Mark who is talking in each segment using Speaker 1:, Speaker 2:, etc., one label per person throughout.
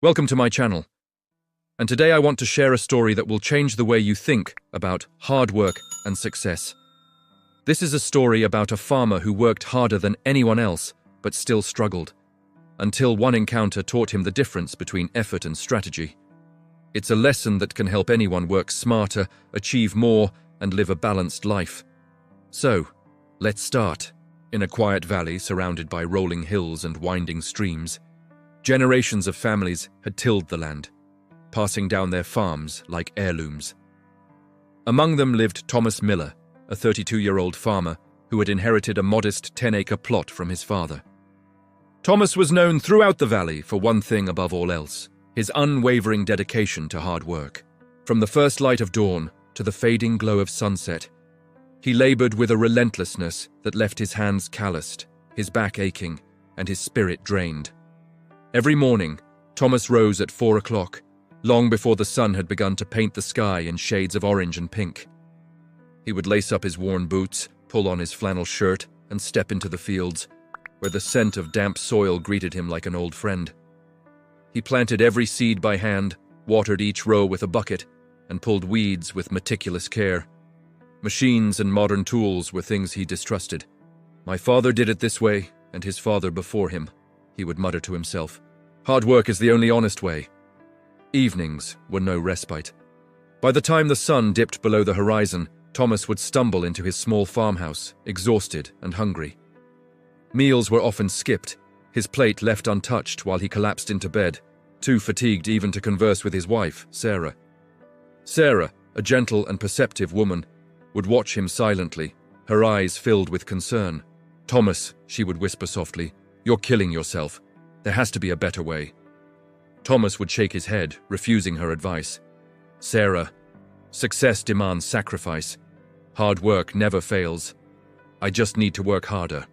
Speaker 1: Welcome to my channel, and today I want to share a story that will change the way you think about hard work and success. This is a story about a farmer who worked harder than anyone else, but still struggled, until one encounter taught him the difference between effort and strategy. It's a lesson that can help anyone work smarter, achieve more, and live a balanced life. So, let's start. In a quiet valley surrounded by rolling hills and winding streams, generations of families had tilled the land, passing down their farms like heirlooms. Among them lived Thomas Miller, a 32-year-old farmer who had inherited a modest 10-acre plot from his father. Thomas was known throughout the valley for one thing above all else: his unwavering dedication to hard work. From the first light of dawn to the fading glow of sunset, he labored with a relentlessness that left his hands calloused, his back aching, and his spirit drained. Every morning, Thomas rose at 4 o'clock, long before the sun had begun to paint the sky in shades of orange and pink. He would lace up his worn boots, pull on his flannel shirt, and step into the fields, where the scent of damp soil greeted him like an old friend. He planted every seed by hand, watered each row with a bucket, and pulled weeds with meticulous care. Machines and modern tools were things he distrusted. "My father did it this way, and his father before him," he would mutter to himself. "Hard work is the only honest way." Evenings were no respite. By the time the sun dipped below the horizon, Thomas would stumble into his small farmhouse, exhausted and hungry. Meals were often skipped, his plate left untouched while he collapsed into bed, too fatigued even to converse with his wife, Sarah. Sarah, a gentle and perceptive woman, would watch him silently, her eyes filled with concern. "Thomas," she would whisper softly, "you're killing yourself. There has to be a better way." Thomas would shake his head, refusing her advice. "Sarah, success demands sacrifice. Hard work never fails. I just need to work harder."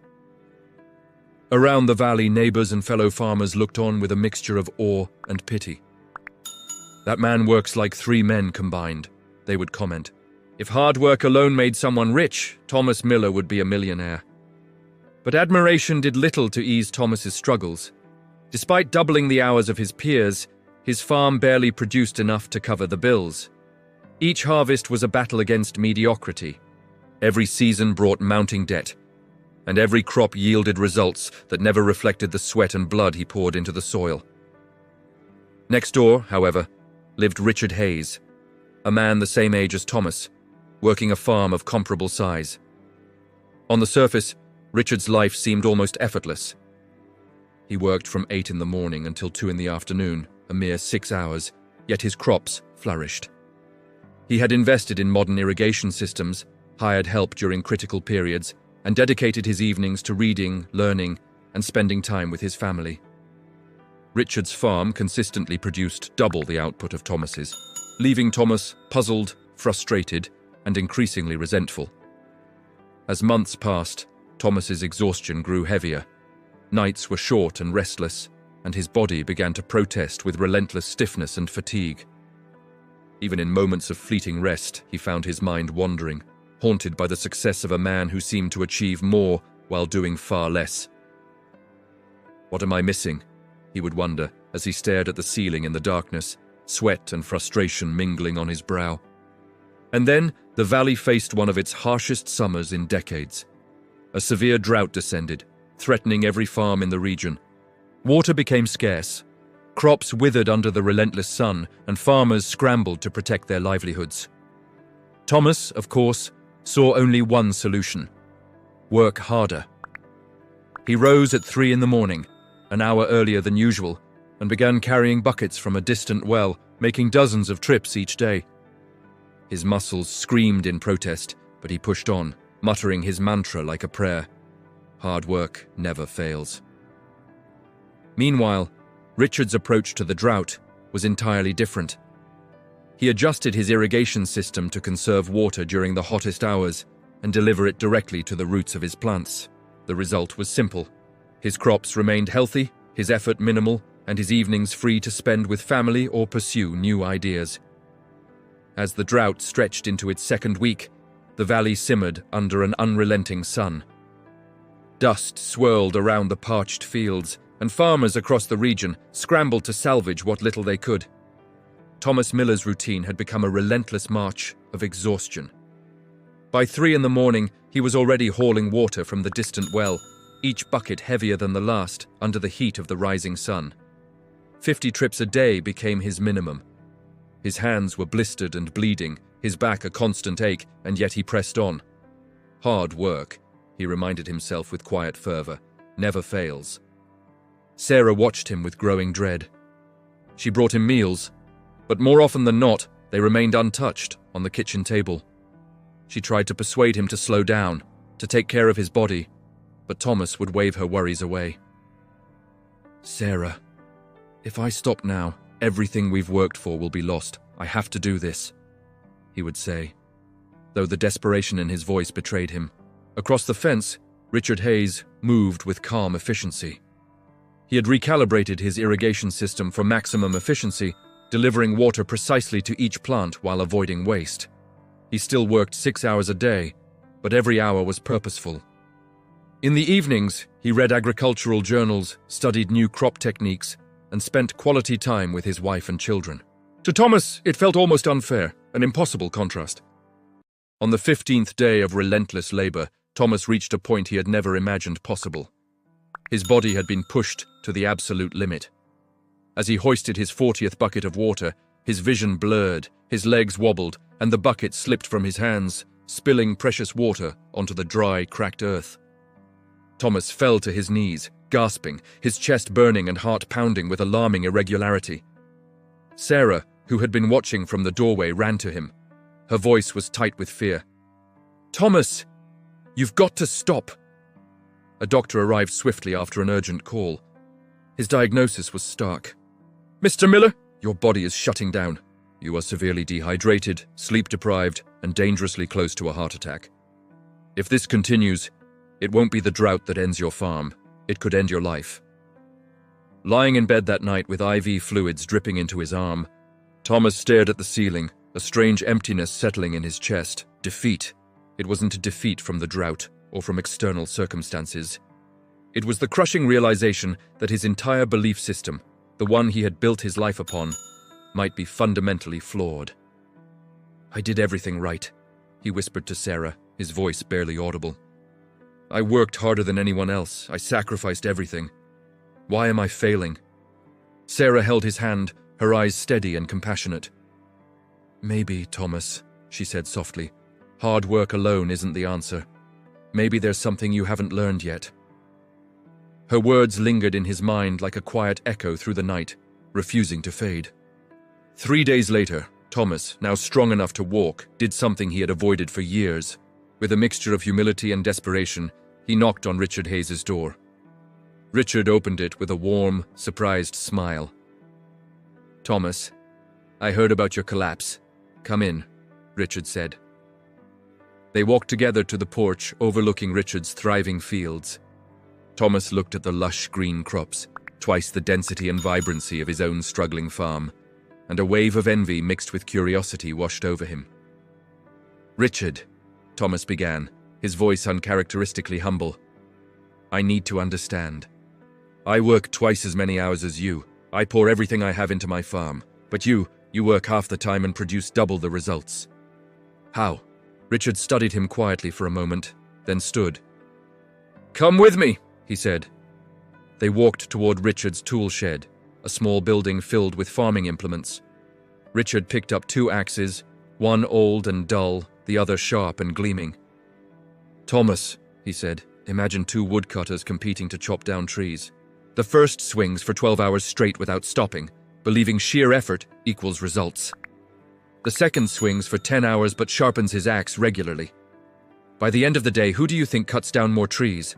Speaker 1: Around the valley, neighbors and fellow farmers looked on with a mixture of awe and pity. "That man works like 3 men combined," they would comment. If hard work alone made someone rich, Thomas Miller would be a millionaire. But admiration did little to ease Thomas's struggles. Despite doubling the hours of his peers, his farm barely produced enough to cover the bills. Each harvest was a battle against mediocrity. Every season brought mounting debt, and every crop yielded results that never reflected the sweat and blood he poured into the soil. Next door, however, lived Richard Hayes, a man the same age as Thomas, working a farm of comparable size. On the surface, Richard's life seemed almost effortless. He worked from 8 in the morning until 2 in the afternoon, a mere 6 hours, yet his crops flourished. He had invested in modern irrigation systems, hired help during critical periods, and dedicated his evenings to reading, learning, and spending time with his family. Richard's farm consistently produced double the output of Thomas's, leaving Thomas puzzled, frustrated, and increasingly resentful. As months passed, Thomas's exhaustion grew heavier. Nights were short and restless, and his body began to protest with relentless stiffness and fatigue. Even in moments of fleeting rest, he found his mind wandering, haunted by the success of a man who seemed to achieve more while doing far less. "What am I missing?" he would wonder as he stared at the ceiling in the darkness, sweat and frustration mingling on his brow. And then, the valley faced one of its harshest summers in decades. A severe drought descended, threatening every farm in the region. Water became scarce. Crops withered under the relentless sun, and farmers scrambled to protect their livelihoods. Thomas, of course, saw only one solution: work harder. He rose at 3 in the morning, an hour earlier than usual, and began carrying buckets from a distant well, making dozens of trips each day. His muscles screamed in protest, but he pushed on, muttering his mantra like a prayer: "Hard work never fails." Meanwhile, Richard's approach to the drought was entirely different. He adjusted his irrigation system to conserve water during the hottest hours and deliver it directly to the roots of his plants. The result was simple. His crops remained healthy, his effort minimal, and his evenings free to spend with family or pursue new ideas. As the drought stretched into its 2nd week, the valley simmered under an unrelenting sun. Dust swirled around the parched fields, and farmers across the region scrambled to salvage what little they could. Thomas Miller's routine had become a relentless march of exhaustion. By 3 in the morning, he was already hauling water from the distant well, each bucket heavier than the last under the heat of the rising sun. 50 trips a day became his minimum. His hands were blistered and bleeding, his back a constant ache, and yet he pressed on. Hard work, he reminded himself with quiet fervor, never fails. Sarah watched him with growing dread. She brought him meals, but more often than not, they remained untouched on the kitchen table. She tried to persuade him to slow down, to take care of his body, but Thomas would wave her worries away. "Sarah, if I stop now, everything we've worked for will be lost. I have to do this," he would say, though the desperation in his voice betrayed him. Across the fence, Richard Hayes moved with calm efficiency. He had recalibrated his irrigation system for maximum efficiency, delivering water precisely to each plant while avoiding waste. He still worked 6 hours a day, but every hour was purposeful. In the evenings, he read agricultural journals, studied new crop techniques, and spent quality time with his wife and children. To Thomas, it felt almost unfair, an impossible contrast. On the 15th day of relentless labor, Thomas reached a point he had never imagined possible. His body had been pushed to the absolute limit. As he hoisted his 40th bucket of water, his vision blurred, his legs wobbled, and the bucket slipped from his hands, spilling precious water onto the dry, cracked earth. Thomas fell to his knees, gasping, his chest burning and heart pounding with alarming irregularity. Sarah, who had been watching from the doorway, ran to him. Her voice was tight with fear. "Thomas, you've got to stop." A doctor arrived swiftly after an urgent call. His diagnosis was stark. "Mr. Miller, your body is shutting down. You are severely dehydrated, sleep-deprived, and dangerously close to a heart attack. If this continues, it won't be the drought that ends your farm. It could end your life." Lying in bed that night with IV fluids dripping into his arm, Thomas stared at the ceiling, a strange emptiness settling in his chest. Defeat. It wasn't a defeat from the drought or from external circumstances. It was the crushing realization that his entire belief system, the one he had built his life upon, might be fundamentally flawed. "I did everything right," he whispered to Sarah, his voice barely audible. "I worked harder than anyone else. I sacrificed everything. Why am I failing?" Sarah held his hand, her eyes steady and compassionate. "Maybe, Thomas," she said softly, "hard work alone isn't the answer. Maybe there's something you haven't learned yet." Her words lingered in his mind like a quiet echo through the night, refusing to fade. 3 days later, Thomas, now strong enough to walk, did something he had avoided for years. With a mixture of humility and desperation, he knocked on Richard Hayes' door. Richard opened it with a warm, surprised smile. "Thomas, I heard about your collapse. Come in," Richard said. They walked together to the porch overlooking Richard's thriving fields. Thomas looked at the lush green crops, twice the density and vibrancy of his own struggling farm, and a wave of envy mixed with curiosity washed over him. "Richard," Thomas began, his voice uncharacteristically humble, "I need to understand. I work twice as many hours as you. I pour everything I have into my farm. But you work half the time and produce double the results. How?" Richard studied him quietly for a moment, then stood. "Come with me," he said. They walked toward Richard's tool shed, a small building filled with farming implements. Richard picked up 2 axes, one old and dull, the other sharp and gleaming. "Thomas," he said, "imagine 2 woodcutters competing to chop down trees. The first swings for 12 hours straight without stopping, believing sheer effort equals results. The second swings for 10 hours but sharpens his axe regularly. By the end of the day, who do you think cuts down more trees?"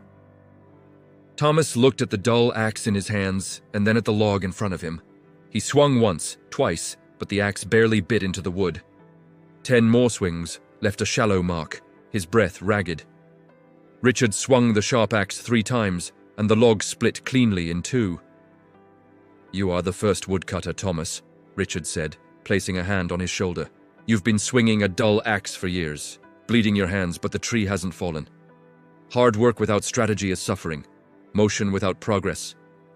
Speaker 1: Thomas looked at the dull axe in his hands and then at the log in front of him. He swung once, twice, but the axe barely bit into the wood. 10 more swings left a shallow mark, his breath ragged. Richard swung the sharp axe 3 times, and the log split cleanly in 2. "You are the first woodcutter, Thomas," Richard said, placing a hand on his shoulder. "You've been swinging a dull axe for years, bleeding your hands, but the tree hasn't fallen. Hard work without strategy is suffering, motion without progress,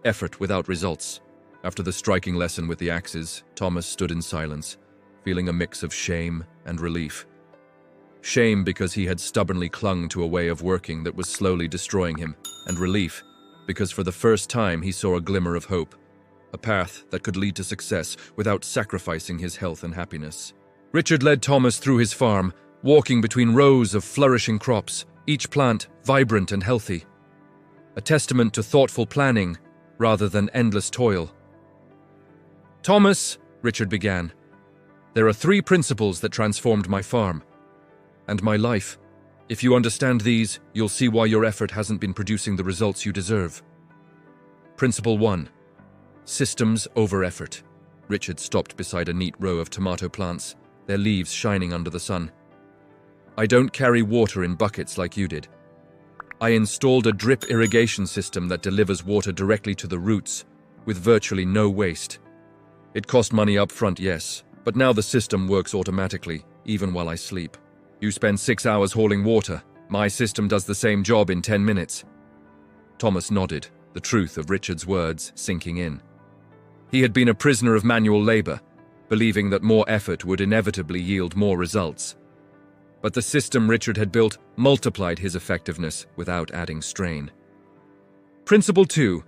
Speaker 1: effort without results. After the striking lesson with the axes, Thomas stood in silence, feeling a mix of shame and relief. Shame because he had stubbornly clung to a way of working that was slowly destroying him, and relief because for the first time he saw a glimmer of hope, a path that could lead to success without sacrificing his health and happiness. Richard led Thomas through his farm, walking between rows of flourishing crops, each plant vibrant and healthy. A testament to thoughtful planning rather than endless toil. "Thomas," Richard began, "there are 3 principles that transformed my farm and my life. If you understand these, you'll see why your effort hasn't been producing the results you deserve. Principle 1. Systems over effort." Richard stopped beside a neat row of tomato plants, their leaves shining under the sun. "I don't carry water in buckets like you did. I installed a drip irrigation system that delivers water directly to the roots, with virtually no waste. It cost money up front, yes, but now the system works automatically, even while I sleep. You spend 6 hours hauling water. My system does the same job in 10 minutes. Thomas nodded, the truth of Richard's words sinking in. He had been a prisoner of manual labor, believing that more effort would inevitably yield more results. But the system Richard had built multiplied his effectiveness without adding strain. Principle 2.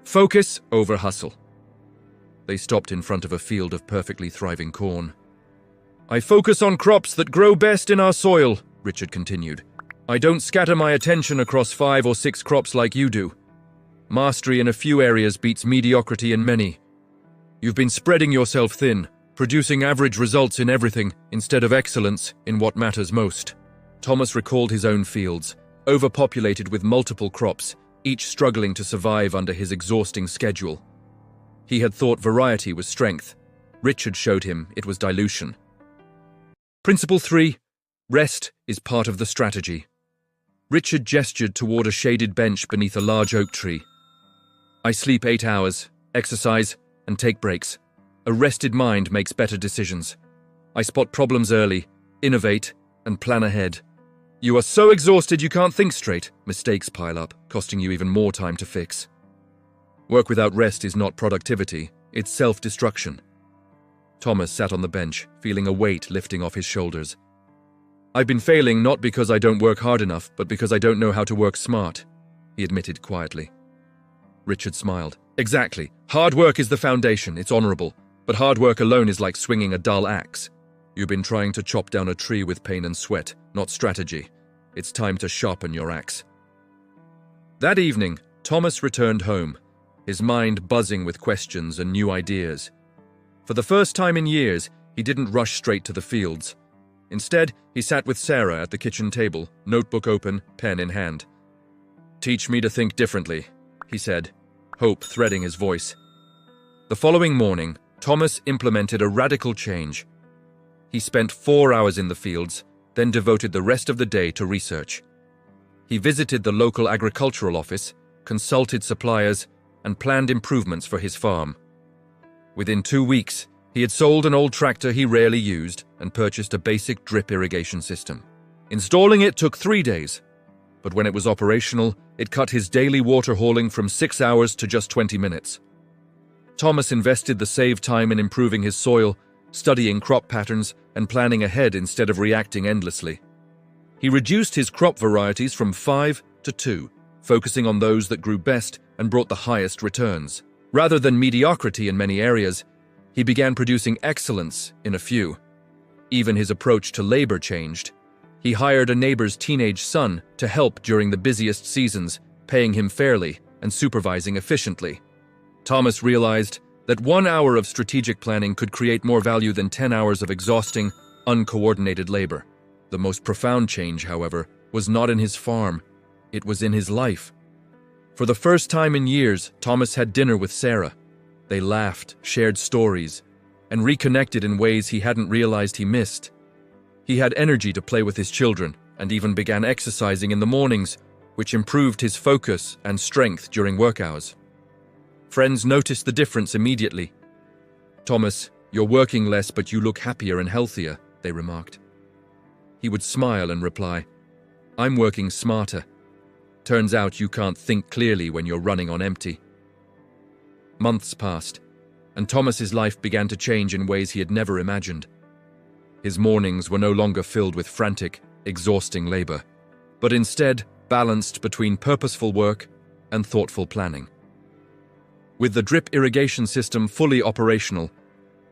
Speaker 1: Focus over hustle. They stopped in front of a field of perfectly thriving corn. "I focus on crops that grow best in our soil," Richard continued. "I don't scatter my attention across 5 or 6 crops like you do. Mastery in a few areas beats mediocrity in many. You've been spreading yourself thin, producing average results in everything instead of excellence in what matters most." Thomas recalled his own fields, overpopulated with multiple crops, each struggling to survive under his exhausting schedule. He had thought variety was strength. Richard showed him it was dilution. Principle 3. Rest is part of the strategy. Richard gestured toward a shaded bench beneath a large oak tree. "I sleep 8 hours, exercise, and take breaks. A rested mind makes better decisions. I spot problems early, innovate, and plan ahead. You are so exhausted you can't think straight. Mistakes pile up, costing you even more time to fix. Work without rest is not productivity, it's self-destruction." Thomas sat on the bench, feeling a weight lifting off his shoulders. "I've been failing not because I don't work hard enough, but because I don't know how to work smart," he admitted quietly. Richard smiled. "Exactly. Hard work is the foundation, it's honorable. But hard work alone is like swinging a dull axe. You've been trying to chop down a tree with pain and sweat, not strategy. It's time to sharpen your axe." That evening, Thomas returned home, his mind buzzing with questions and new ideas. For the first time in years, he didn't rush straight to the fields. Instead, he sat with Sarah at the kitchen table, notebook open, pen in hand. "Teach me to think differently," he said, hope threading his voice. The following morning, Thomas implemented a radical change. He spent 4 hours in the fields, then devoted the rest of the day to research. He visited the local agricultural office, consulted suppliers, and planned improvements for his farm. Within 2 weeks, he had sold an old tractor he rarely used and purchased a basic drip irrigation system. Installing it took 3 days, but when it was operational, it cut his daily water hauling from 6 hours to just 20 minutes. Thomas invested the saved time in improving his soil, studying crop patterns, and planning ahead instead of reacting endlessly. He reduced his crop varieties from 5 to 2, focusing on those that grew best and brought the highest returns. Rather than mediocrity in many areas, he began producing excellence in a few. Even his approach to labor changed. He hired a neighbor's teenage son to help during the busiest seasons, paying him fairly and supervising efficiently. Thomas realized that 1 hour of strategic planning could create more value than 10 hours of exhausting, uncoordinated labor. The most profound change, however, was not in his farm. It was in his life. For the first time in years, Thomas had dinner with Sarah. They laughed, shared stories, and reconnected in ways he hadn't realized he missed. He had energy to play with his children and even began exercising in the mornings, which improved his focus and strength during work hours. Friends noticed the difference immediately. "Thomas, you're working less, but you look happier and healthier," they remarked. He would smile and reply, "I'm working smarter. Turns out you can't think clearly when you're running on empty." Months passed, and Thomas's life began to change in ways he had never imagined. His mornings were no longer filled with frantic, exhausting labor, but instead balanced between purposeful work and thoughtful planning. With the drip irrigation system fully operational,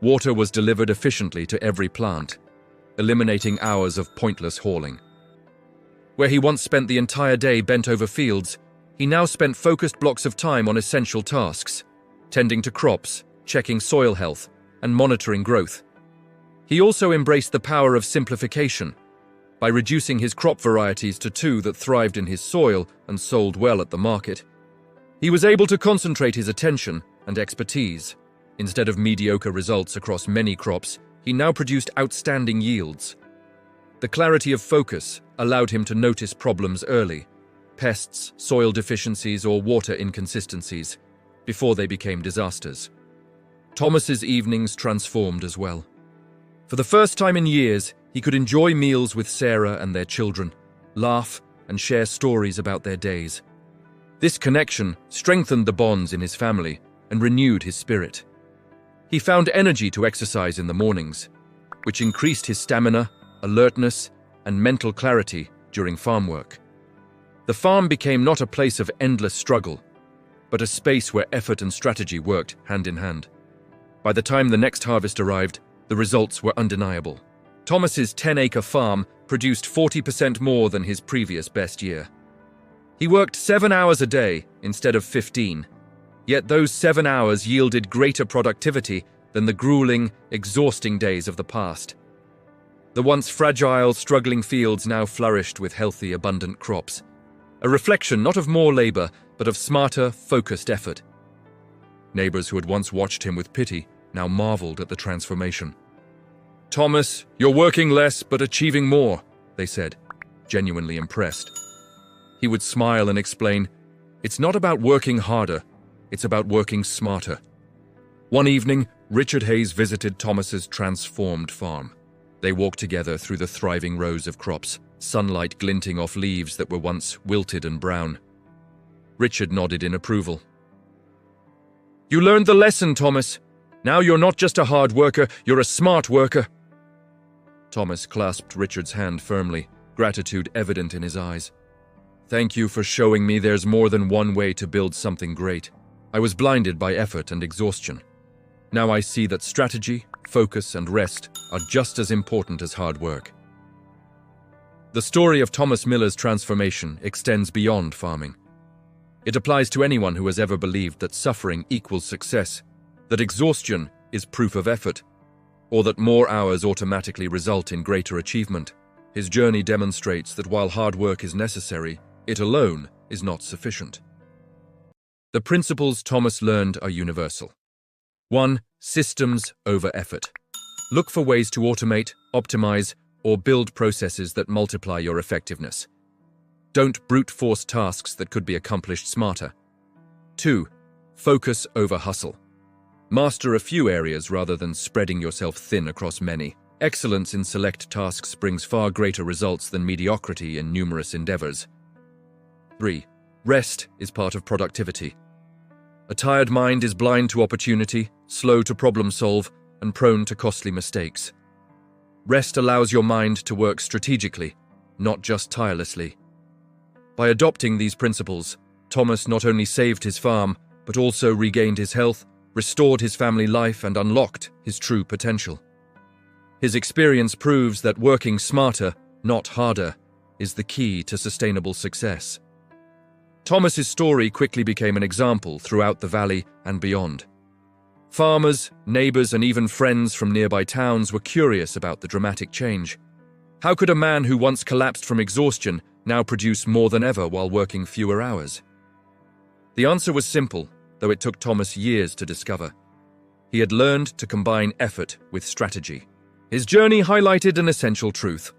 Speaker 1: water was delivered efficiently to every plant, eliminating hours of pointless hauling. Where he once spent the entire day bent over fields, he now spent focused blocks of time on essential tasks, tending to crops, checking soil health, and monitoring growth. He also embraced the power of simplification by reducing his crop varieties to 2 that thrived in his soil and sold well at the market. He was able to concentrate his attention and expertise. Instead of mediocre results across many crops, he now produced outstanding yields. The clarity of focus allowed him to notice problems early, pests, soil deficiencies, or water inconsistencies, before they became disasters. Thomas's evenings transformed as well. For the first time in years, he could enjoy meals with Sarah and their children, laugh and share stories about their days. This connection strengthened the bonds in his family and renewed his spirit. He found energy to exercise in the mornings, which increased his stamina, alertness, and mental clarity during farm work. The farm became not a place of endless struggle, but a space where effort and strategy worked hand in hand. By the time the next harvest arrived, the results were undeniable. Thomas's 10-acre farm produced 40% more than his previous best year. He worked 7 hours a day instead of 15, yet those 7 hours yielded greater productivity than the grueling, exhausting days of the past. The once fragile, struggling fields now flourished with healthy, abundant crops, a reflection not of more labor, but of smarter, focused effort. Neighbors who had once watched him with pity now marveled at the transformation. "Thomas, you're working less but achieving more," they said, genuinely impressed. He would smile and explain, "It's not about working harder, it's about working smarter." One evening, Richard Hayes visited Thomas's transformed farm. They walked together through the thriving rows of crops, sunlight glinting off leaves that were once wilted and brown. Richard nodded in approval. "You learned the lesson, Thomas. Now you're not just a hard worker, you're a smart worker." Thomas clasped Richard's hand firmly, gratitude evident in his eyes. "Thank you for showing me there's more than one way to build something great. I was blinded by effort and exhaustion. Now I see that strategy, focus, and rest are just as important as hard work." The story of Thomas Miller's transformation extends beyond farming. It applies to anyone who has ever believed that suffering equals success, that exhaustion is proof of effort, or that more hours automatically result in greater achievement. His journey demonstrates that while hard work is necessary, it alone is not sufficient. The principles Thomas learned are universal. 1. Systems over effort. Look for ways to automate, optimize, or build processes that multiply your effectiveness. Don't brute force tasks that could be accomplished smarter. 2. Focus over hustle. Master a few areas rather than spreading yourself thin across many. Excellence in select tasks brings far greater results than mediocrity in numerous endeavors. 3. Rest is part of productivity. A tired mind is blind to opportunity, slow to problem solve, and prone to costly mistakes. Rest allows your mind to work strategically, not just tirelessly. By adopting these principles, Thomas not only saved his farm, but also regained his health, restored his family life, and unlocked his true potential. His experience proves that working smarter, not harder, is the key to sustainable success. Thomas's story quickly became an example throughout the valley and beyond. Farmers, neighbors, and even friends from nearby towns were curious about the dramatic change. How could a man who once collapsed from exhaustion now produce more than ever while working fewer hours? The answer was simple, though it took Thomas years to discover. He had learned to combine effort with strategy. His journey highlighted an essential truth.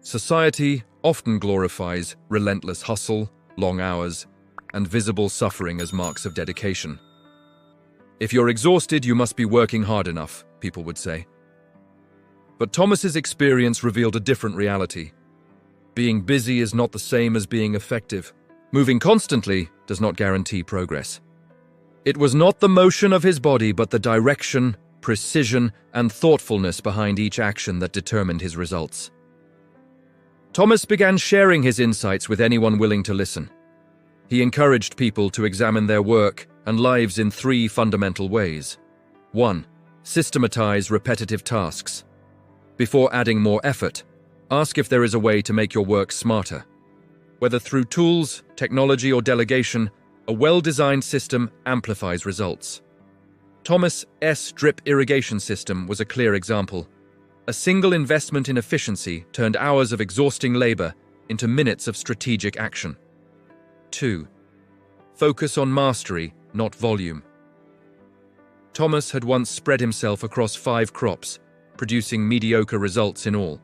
Speaker 1: Society often glorifies relentless hustle, long hours, and visible suffering as marks of dedication. If you're exhausted, you must be working hard enough, people would say. But Thomas's experience revealed a different reality. Being busy is not the same as being effective. Moving constantly does not guarantee progress. It was not the motion of his body, but the direction, precision, and thoughtfulness behind each action that determined his results. Thomas began sharing his insights with anyone willing to listen. He encouraged people to examine their work and lives in 3 fundamental ways. 1. Systematize repetitive tasks. Before adding more effort, ask if there is a way to make your work smarter. Whether through tools, technology, or delegation, a well-designed system amplifies results. Thomas' drip irrigation system was a clear example. A single investment in efficiency turned hours of exhausting labor into minutes of strategic action. 2. Focus on mastery, not volume. Thomas had once spread himself across 5 crops, producing mediocre results in all.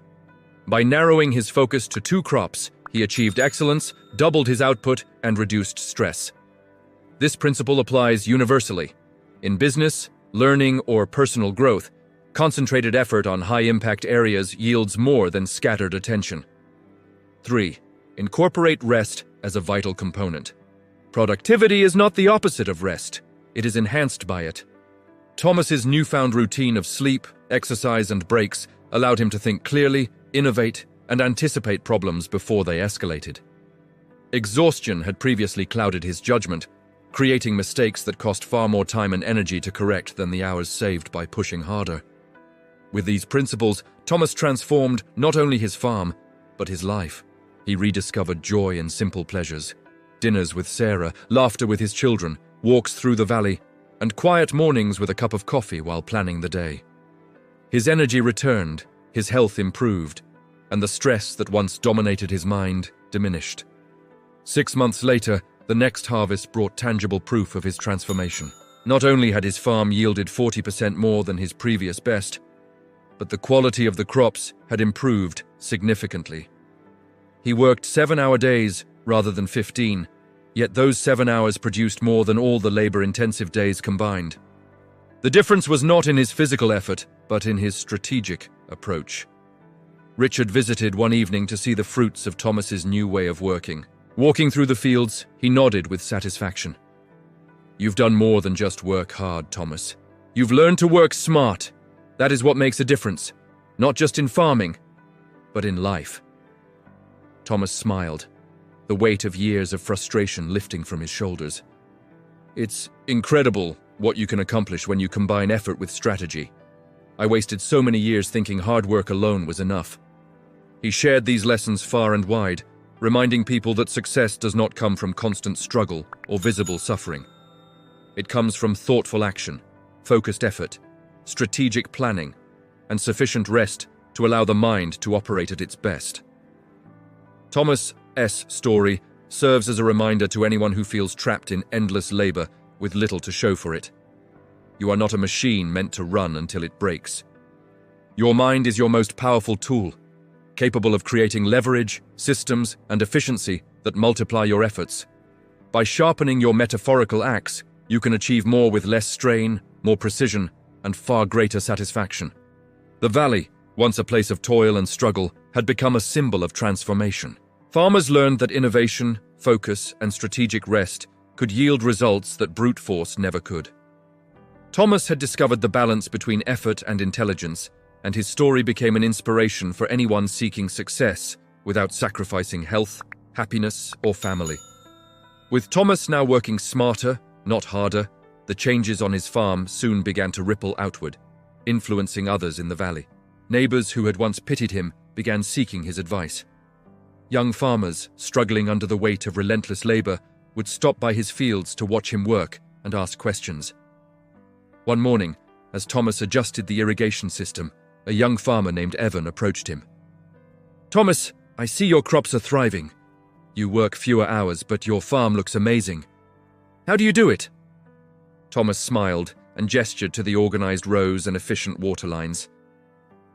Speaker 1: By narrowing his focus to 2 crops, he achieved excellence, doubled his output, and reduced stress. This principle applies universally. In business, learning, or personal growth, concentrated effort on high-impact areas yields more than scattered attention. 3. Incorporate rest as a vital component. Productivity is not the opposite of rest. It is enhanced by it. Thomas's newfound routine of sleep, exercise, and breaks allowed him to think clearly, innovate, and anticipate problems before they escalated. Exhaustion had previously clouded his judgment, creating mistakes that cost far more time and energy to correct than the hours saved by pushing harder. With these principles, Thomas transformed not only his farm, but his life. He rediscovered joy in simple pleasures, dinners with Sarah, laughter with his children, walks through the valley, and quiet mornings with a cup of coffee while planning the day. His energy returned, his health improved, and the stress that once dominated his mind diminished. 6 months later, the next harvest brought tangible proof of his transformation. Not only had his farm yielded 40% more than his previous best, but the quality of the crops had improved significantly. He worked 7-hour days rather than 15, yet those 7 hours produced more than all the labor-intensive days combined. The difference was not in his physical effort, but in his strategic approach. Richard visited one evening to see the fruits of Thomas's new way of working. Walking through the fields, he nodded with satisfaction. "You've done more than just work hard, Thomas. You've learned to work smart. That is what makes a difference, not just in farming, but in life." Thomas smiled, the weight of years of frustration lifting from his shoulders. "It's incredible what you can accomplish when you combine effort with strategy. I wasted so many years thinking hard work alone was enough." He shared these lessons far and wide, reminding people that success does not come from constant struggle or visible suffering. It comes from thoughtful action, focused effort, strategic planning, and sufficient rest to allow the mind to operate at its best. Thomas' story serves as a reminder to anyone who feels trapped in endless labor with little to show for it. You are not a machine meant to run until it breaks. Your mind is your most powerful tool, capable of creating leverage, systems, and efficiency that multiply your efforts. By sharpening your metaphorical axe, you can achieve more with less strain, more precision, and far greater satisfaction. The valley, once a place of toil and struggle, had become a symbol of transformation. Farmers learned that innovation, focus, and strategic rest could yield results that brute force never could. Thomas had discovered the balance between effort and intelligence, and his story became an inspiration for anyone seeking success without sacrificing health, happiness, or family. With Thomas now working smarter, not harder, the changes on his farm soon began to ripple outward, influencing others in the valley. Neighbors who had once pitied him began seeking his advice. Young farmers, struggling under the weight of relentless labor, would stop by his fields to watch him work and ask questions. One morning, as Thomas adjusted the irrigation system, a young farmer named Evan approached him. "Thomas, I see your crops are thriving. You work fewer hours, but your farm looks amazing. How do you do it?" Thomas smiled and gestured to the organized rows and efficient water lines.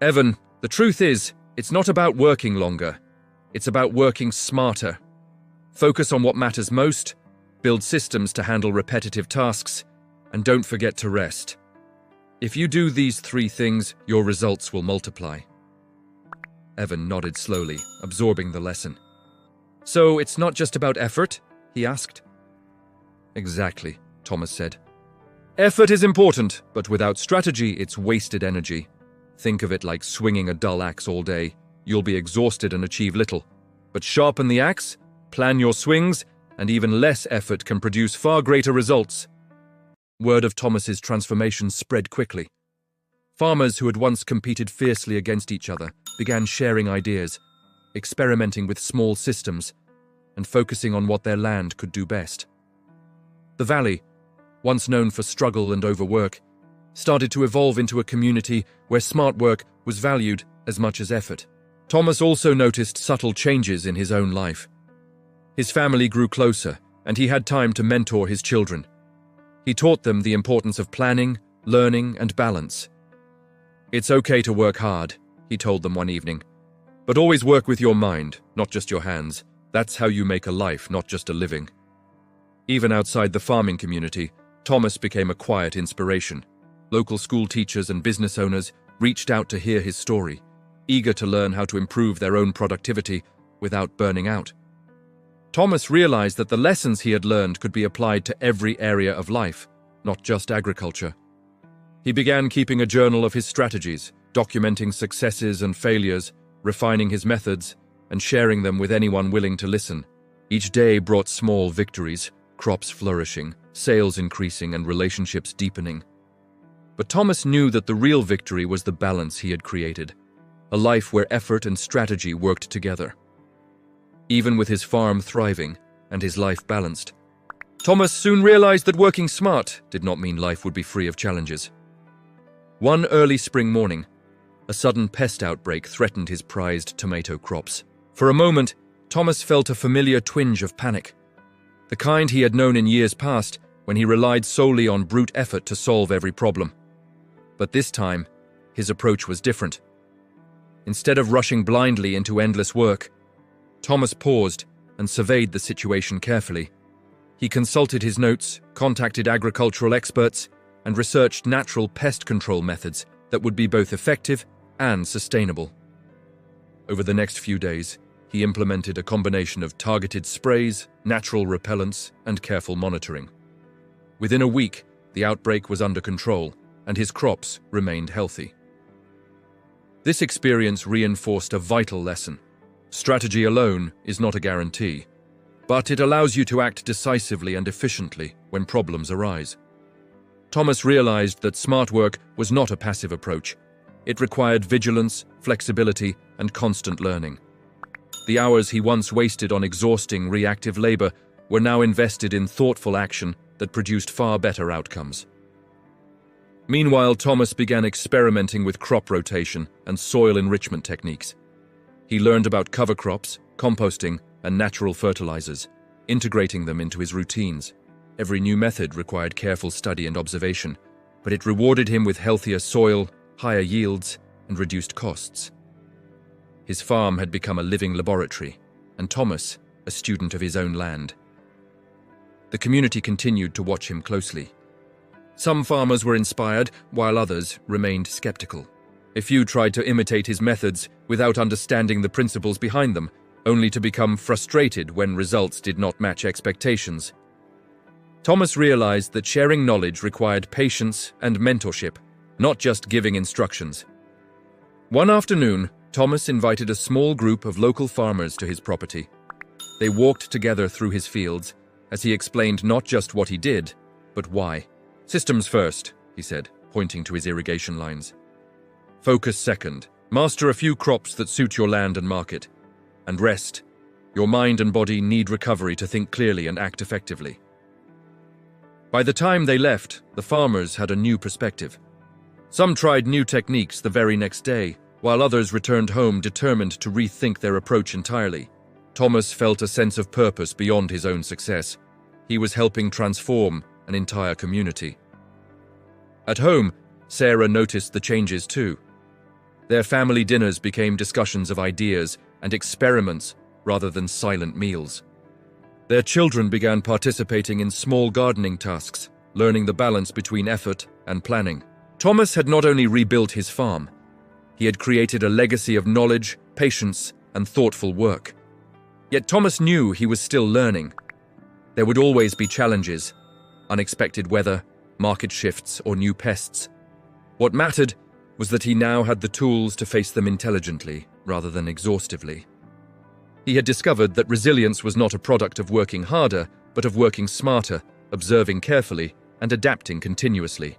Speaker 1: "Evan, the truth is, it's not about working longer. It's about working smarter. Focus on what matters most, build systems to handle repetitive tasks, and don't forget to rest. If you do these 3 things, your results will multiply." Evan nodded slowly, absorbing the lesson. "So it's not just about effort?" he asked. "Exactly," Thomas said. Effort is important, but without strategy, it's wasted energy. Think of it like swinging a dull axe all day. You'll be exhausted and achieve little. But sharpen the axe, plan your swings, and even less effort can produce far greater results. Word of Thomas's transformation spread quickly. Farmers who had once competed fiercely against each other began sharing ideas, experimenting with small systems, and focusing on what their land could do best. The valley, once known for struggle and overwork, started to evolve into a community where smart work was valued as much as effort. Thomas also noticed subtle changes in his own life. His family grew closer, and he had time to mentor his children. He taught them the importance of planning, learning, and balance. "It's okay to work hard," he told them one evening. "But always work with your mind, not just your hands. That's how you make a life, not just a living." Even outside the farming community, Thomas became a quiet inspiration. Local school teachers and business owners reached out to hear his story, eager to learn how to improve their own productivity without burning out. Thomas realized that the lessons he had learned could be applied to every area of life, not just agriculture. He began keeping a journal of his strategies, documenting successes and failures, refining his methods, and sharing them with anyone willing to listen. Each day brought small victories, crops flourishing, sales increasing, and relationships deepening. But Thomas knew that the real victory was the balance he had created, a life where effort and strategy worked together. Even with his farm thriving and his life balanced, Thomas soon realized that working smart did not mean life would be free of challenges. One early spring morning, a sudden pest outbreak threatened his prized tomato crops. For a moment, Thomas felt a familiar twinge of panic, the kind he had known in years past when he relied solely on brute effort to solve every problem. But this time, his approach was different. Instead of rushing blindly into endless work, Thomas paused and surveyed the situation carefully. He consulted his notes, contacted agricultural experts, and researched natural pest control methods that would be both effective and sustainable. Over the next few days, he implemented a combination of targeted sprays, natural repellents, and careful monitoring. Within a week, the outbreak was under control, and his crops remained healthy. This experience reinforced a vital lesson. Strategy alone is not a guarantee, but it allows you to act decisively and efficiently when problems arise. Thomas realized that smart work was not a passive approach. It required vigilance, flexibility, and constant learning. The hours he once wasted on exhausting reactive labor were now invested in thoughtful action that produced far better outcomes. Meanwhile, Thomas began experimenting with crop rotation and soil enrichment techniques. He learned about cover crops, composting, and natural fertilizers, integrating them into his routines. Every new method required careful study and observation, but it rewarded him with healthier soil, higher yields, and reduced costs. His farm had become a living laboratory, and Thomas, a student of his own land. The community continued to watch him closely. Some farmers were inspired, while others remained skeptical. A few tried to imitate his methods without understanding the principles behind them, only to become frustrated when results did not match expectations. Thomas realized that sharing knowledge required patience and mentorship, not just giving instructions. One afternoon, Thomas invited a small group of local farmers to his property. They walked together through his fields as he explained not just what he did, but why. "Systems first," he said, pointing to his irrigation lines. "Focus second. Master a few crops that suit your land and market. And rest. Your mind and body need recovery to think clearly and act effectively." By the time they left, the farmers had a new perspective. Some tried new techniques the very next day, while others returned home determined to rethink their approach entirely. Thomas felt a sense of purpose beyond his own success. He was helping transform an entire community. At home, Sarah noticed the changes too. Their family dinners became discussions of ideas and experiments rather than silent meals. Their children began participating in small gardening tasks, learning the balance between effort and planning. Thomas had not only rebuilt his farm, he had created a legacy of knowledge, patience, and thoughtful work. Yet Thomas knew he was still learning. There would always be challenges, unexpected weather, market shifts, or new pests. What mattered was that he now had the tools to face them intelligently rather than exhaustively. He had discovered that resilience was not a product of working harder, but of working smarter, observing carefully, and adapting continuously.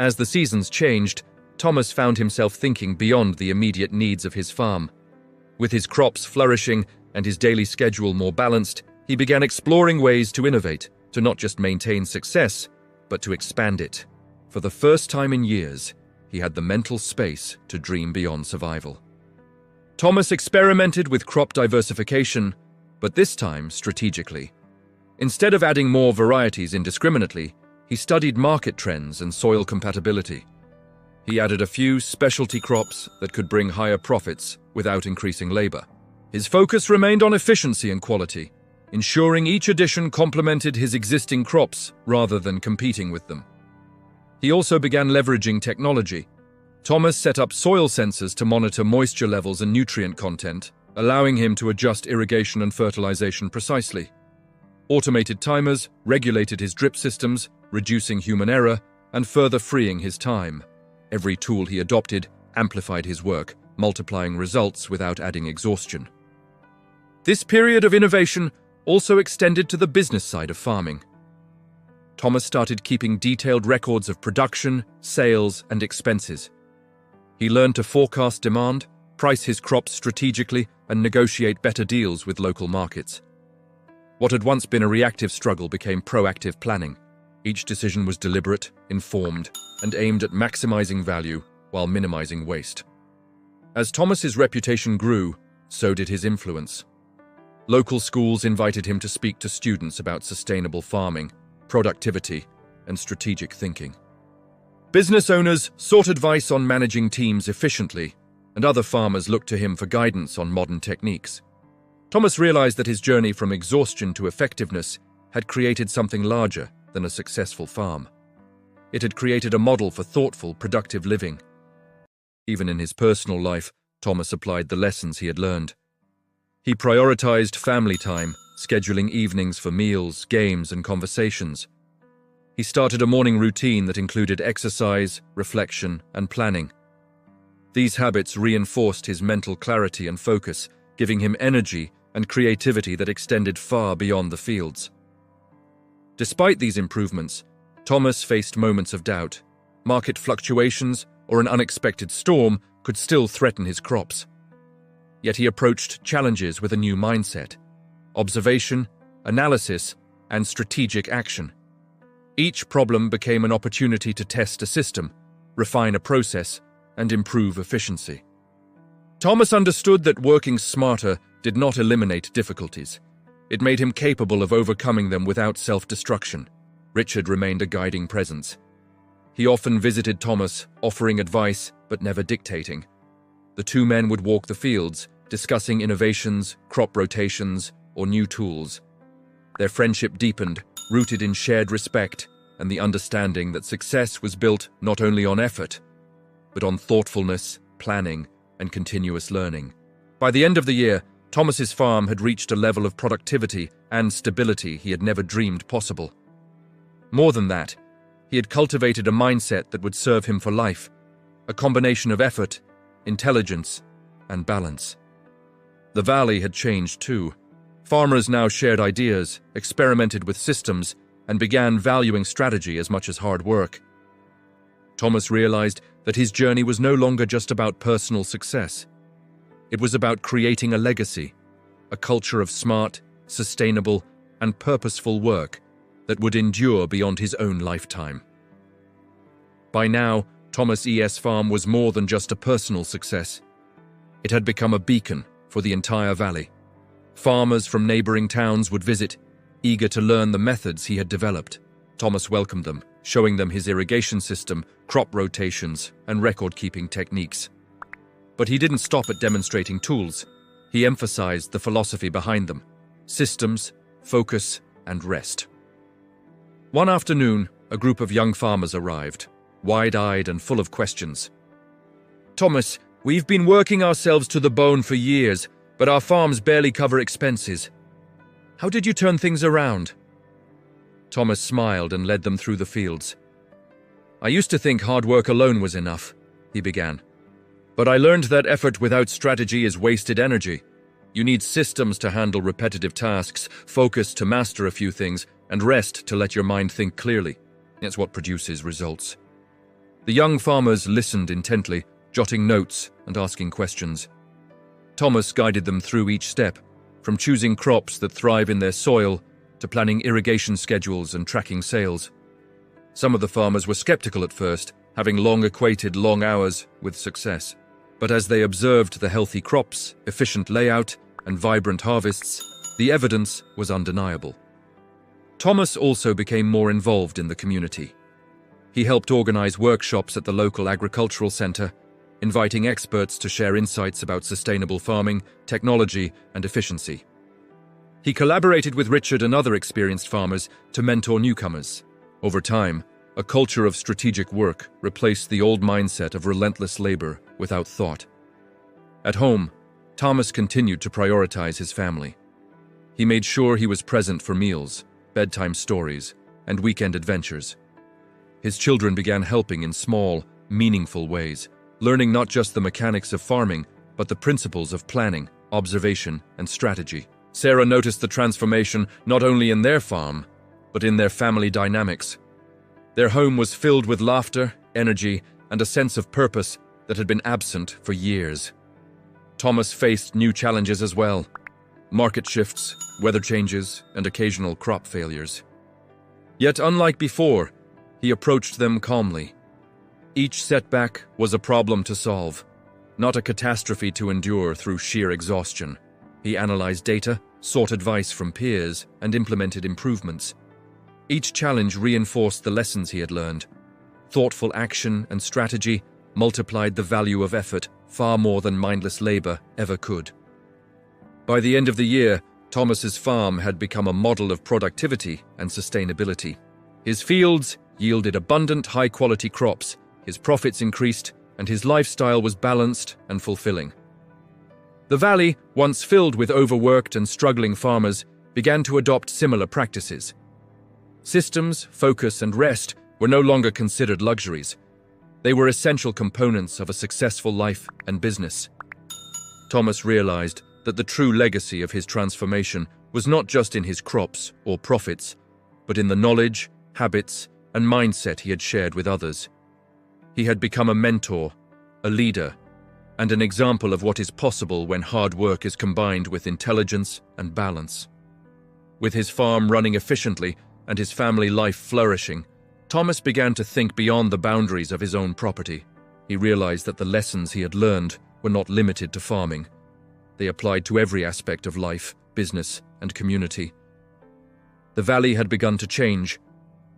Speaker 1: As the seasons changed, Thomas found himself thinking beyond the immediate needs of his farm. With his crops flourishing and his daily schedule more balanced, he began exploring ways to innovate, to not just maintain success, but to expand it. For the first time in years, he had the mental space to dream beyond survival. Thomas experimented with crop diversification, but this time strategically. Instead of adding more varieties indiscriminately, he studied market trends and soil compatibility. He added a few specialty crops that could bring higher profits without increasing labor. His focus remained on efficiency and quality, ensuring each addition complemented his existing crops rather than competing with them. He also began leveraging technology. Thomas set up soil sensors to monitor moisture levels and nutrient content, allowing him to adjust irrigation and fertilization precisely. Automated timers regulated his drip systems, reducing human error and further freeing his time. Every tool he adopted amplified his work, multiplying results without adding exhaustion. This period of innovation also extended to the business side of farming. Thomas started keeping detailed records of production, sales, and expenses. He learned to forecast demand, price his crops strategically, and negotiate better deals with local markets. What had once been a reactive struggle became proactive planning. Each decision was deliberate, informed, and aimed at maximizing value while minimizing waste. As Thomas's reputation grew, so did his influence. Local schools invited him to speak to students about sustainable farming, productivity, and strategic thinking. Business owners sought advice on managing teams efficiently, and other farmers looked to him for guidance on modern techniques. Thomas realized that his journey from exhaustion to effectiveness had created something larger than a successful farm. It had created a model for thoughtful, productive living. Even in his personal life, Thomas applied the lessons he had learned. He prioritized family time, scheduling evenings for meals, games, and conversations. He started a morning routine that included exercise, reflection, and planning. These habits reinforced his mental clarity and focus, giving him energy and creativity that extended far beyond the fields. Despite these improvements, Thomas faced moments of doubt. Market fluctuations or an unexpected storm could still threaten his crops. Yet he approached challenges with a new mindset: observation, analysis, and strategic action. Each problem became an opportunity to test a system, refine a process, and improve efficiency. Thomas understood that working smarter did not eliminate difficulties. It made him capable of overcoming them without self-destruction. Richard remained a guiding presence. He often visited Thomas, offering advice but never dictating. The two men would walk the fields, discussing innovations, crop rotations, or new tools. Their friendship deepened, rooted in shared respect and the understanding that success was built not only on effort, but on thoughtfulness, planning, and continuous learning. By the end of the year, Thomas's farm had reached a level of productivity and stability he had never dreamed possible. More than that, he had cultivated a mindset that would serve him for life, a combination of effort, intelligence, and balance. The valley had changed too. Farmers now shared ideas, experimented with systems, and began valuing strategy as much as hard work. Thomas realized that his journey was no longer just about personal success. It was about creating a legacy, a culture of smart, sustainable, and purposeful work that would endure beyond his own lifetime. By now, Thomas E.'s farm was more than just a personal success. It had become a beacon for the entire valley. Farmers from neighboring towns would visit, eager to learn the methods he had developed. Thomas welcomed them, showing them his irrigation system, crop rotations, and record-keeping techniques. But he didn't stop at demonstrating tools. He emphasized the philosophy behind them: systems, focus, and rest. One afternoon, a group of young farmers arrived, wide-eyed and full of questions. "Thomas, we've been working ourselves to the bone for years, but our farms barely cover expenses. How did you turn things around?" Thomas smiled and led them through the fields. "I used to think hard work alone was enough," he began. "But I learned that effort without strategy is wasted energy. You need systems to handle repetitive tasks, focus to master a few things, and rest to let your mind think clearly. It's what produces results." The young farmers listened intently, jotting notes and asking questions. Thomas guided them through each step, from choosing crops that thrive in their soil to planning irrigation schedules and tracking sales. Some of the farmers were skeptical at first, having long equated long hours with success. But as they observed the healthy crops, efficient layout, and vibrant harvests, the evidence was undeniable. Thomas also became more involved in the community. He helped organize workshops at the local agricultural center, inviting experts to share insights about sustainable farming, technology, and efficiency. He collaborated with Richard and other experienced farmers to mentor newcomers. Over time, a culture of strategic work replaced the old mindset of relentless labor without thought. At home, Thomas continued to prioritize his family. He made sure he was present for meals, bedtime stories, and weekend adventures. His children began helping in small, meaningful ways, learning not just the mechanics of farming, but the principles of planning, observation, and strategy. Sarah noticed the transformation not only in their farm, but in their family dynamics. Their home was filled with laughter, energy, and a sense of purpose that had been absent for years. Thomas faced new challenges as well: market shifts, weather changes, and occasional crop failures. Yet, unlike before, he approached them calmly. Each setback was a problem to solve, not a catastrophe to endure through sheer exhaustion. He analyzed data, sought advice from peers, and implemented improvements. Each challenge reinforced the lessons he had learned. Thoughtful action and strategy multiplied the value of effort far more than mindless labor ever could. By the end of the year, Thomas's farm had become a model of productivity and sustainability. His fields yielded abundant, high-quality crops, his profits increased, and his lifestyle was balanced and fulfilling. The valley, once filled with overworked and struggling farmers, began to adopt similar practices. Systems, focus, and rest were no longer considered luxuries. They were essential components of a successful life and business. Thomas realized that the true legacy of his transformation was not just in his crops or profits, but in the knowledge, habits, and mindset he had shared with others. He had become a mentor, a leader, and an example of what is possible when hard work is combined with intelligence and balance. With his farm running efficiently and his family life flourishing, Thomas began to think beyond the boundaries of his own property. He realized that the lessons he had learned were not limited to farming. They applied to every aspect of life, business, and community. The valley had begun to change,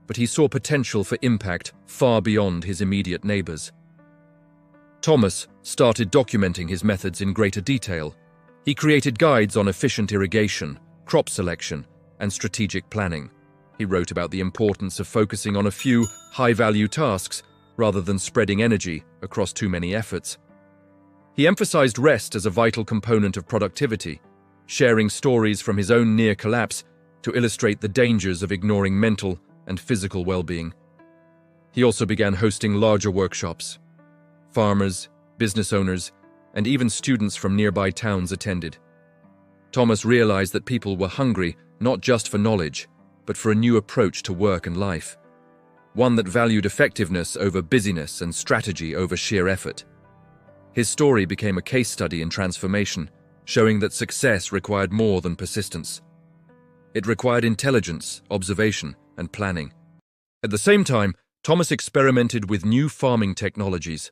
Speaker 1: but he saw potential for impact far beyond his immediate neighbors. Thomas started documenting his methods in greater detail. He created guides on efficient irrigation, crop selection, and strategic planning. He wrote about the importance of focusing on a few high-value tasks rather than spreading energy across too many efforts. He emphasized rest as a vital component of productivity, sharing stories from his own near collapse to illustrate the dangers of ignoring mental and physical well-being. He also began hosting larger workshops. Farmers, business owners, and even students from nearby towns attended. Thomas realized that people were hungry not just for knowledge, but for a new approach to work and life, one that valued effectiveness over busyness and strategy over sheer effort. His story became a case study in transformation, showing that success required more than persistence. It required intelligence, observation, and planning. At the same time, Thomas experimented with new farming technologies.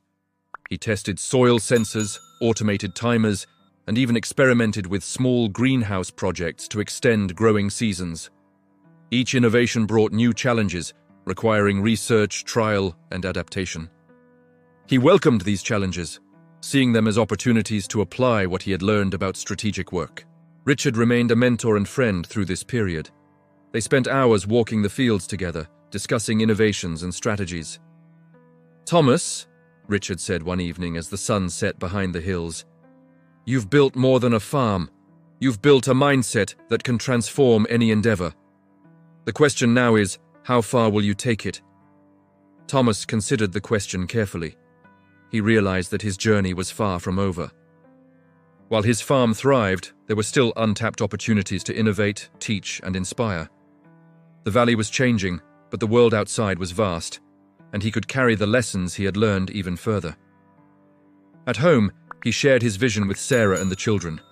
Speaker 1: He tested soil sensors, automated timers, and even experimented with small greenhouse projects to extend growing seasons. Each innovation brought new challenges, requiring research, trial, and adaptation. He welcomed these challenges, seeing them as opportunities to apply what he had learned about strategic work. Richard remained a mentor and friend through this period. They spent hours walking the fields together, discussing innovations and strategies. "Thomas," Richard said one evening as the sun set behind the hills, "you've built more than a farm. You've built a mindset that can transform any endeavor." The question now is, how far will you take it? Thomas considered the question carefully. He realized that his journey was far from over. While his farm thrived, there were still untapped opportunities to innovate, teach, and inspire. The valley was changing, but the world outside was vast, and he could carry the lessons he had learned even further. At home, he shared his vision with Sarah and the children.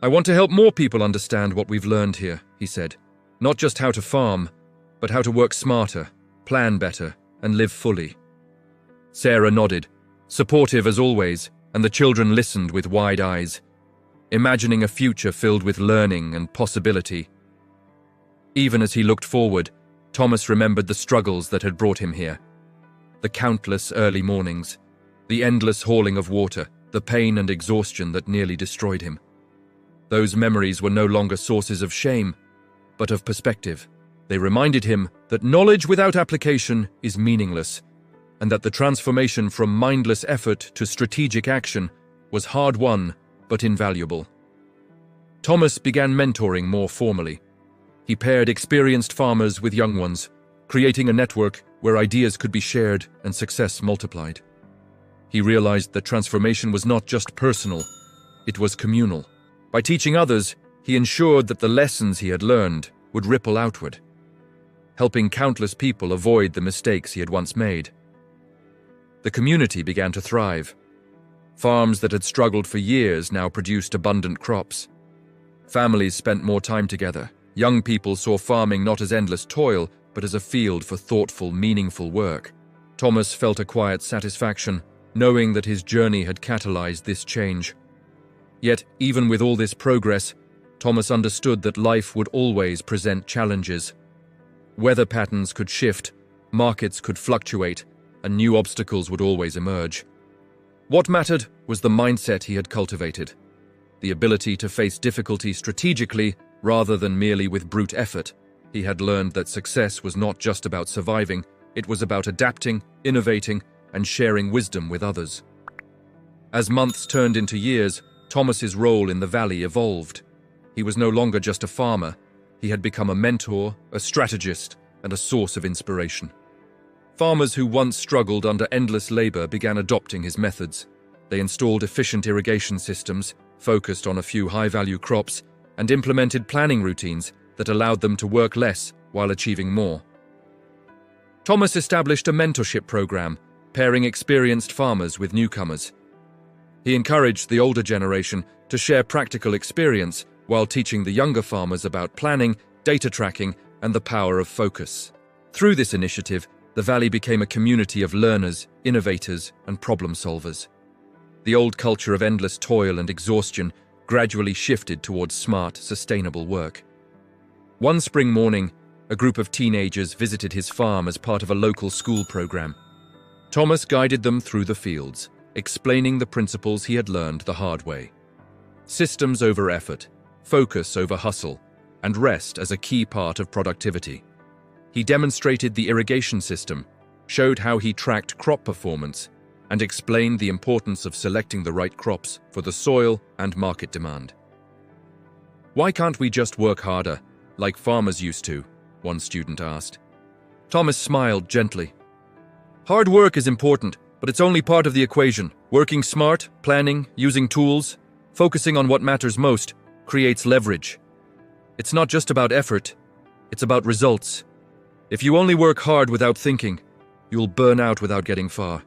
Speaker 1: "I want to help more people understand what we've learned here," he said. "Not just how to farm, but how to work smarter, plan better, and live fully." Sarah nodded, supportive as always, and the children listened with wide eyes, imagining a future filled with learning and possibility. Even as he looked forward, Thomas remembered the struggles that had brought him here. The countless early mornings, the endless hauling of water, the pain and exhaustion that nearly destroyed him. Those memories were no longer sources of shame, but of perspective. They reminded him that knowledge without application is meaningless, and that the transformation from mindless effort to strategic action was hard-won but invaluable. Thomas began mentoring more formally. He paired experienced farmers with young ones, creating a network where ideas could be shared and success multiplied. He realized that transformation was not just personal, it was communal. By teaching others, he ensured that the lessons he had learned would ripple outward, helping countless people avoid the mistakes he had once made. The community began to thrive. Farms that had struggled for years now produced abundant crops. Families spent more time together. Young people saw farming not as endless toil, but as a field for thoughtful, meaningful work. Thomas felt a quiet satisfaction, knowing that his journey had catalyzed this change. Yet, even with all this progress, Thomas understood that life would always present challenges. Weather patterns could shift, markets could fluctuate, and new obstacles would always emerge. What mattered was the mindset he had cultivated, the ability to face difficulty strategically rather than merely with brute effort. He had learned that success was not just about surviving, it was about adapting, innovating, and sharing wisdom with others. As months turned into years, Thomas's role in the valley evolved. He was no longer just a farmer. He had become a mentor, a strategist, and a source of inspiration. Farmers who once struggled under endless labor began adopting his methods. They installed efficient irrigation systems, focused on a few high-value crops, and implemented planning routines that allowed them to work less while achieving more. Thomas established a mentorship program, pairing experienced farmers with newcomers. He encouraged the older generation to share practical experience while teaching the younger farmers about planning, data tracking, and the power of focus. Through this initiative, the valley became a community of learners, innovators, and problem solvers. The old culture of endless toil and exhaustion gradually shifted towards smart, sustainable work. One spring morning, a group of teenagers visited his farm as part of a local school program. Thomas guided them through the fields, explaining the principles he had learned the hard way. Systems over effort, focus over hustle, and rest as a key part of productivity. He demonstrated the irrigation system, showed how he tracked crop performance, and explained the importance of selecting the right crops for the soil and market demand. "Why can't we just work harder, like farmers used to?" one student asked. Thomas smiled gently. "Hard work is important, but it's only part of the equation. Working smart, planning, using tools, focusing on what matters most, creates leverage. It's not just about effort, it's about results. If you only work hard without thinking, you'll burn out without getting far.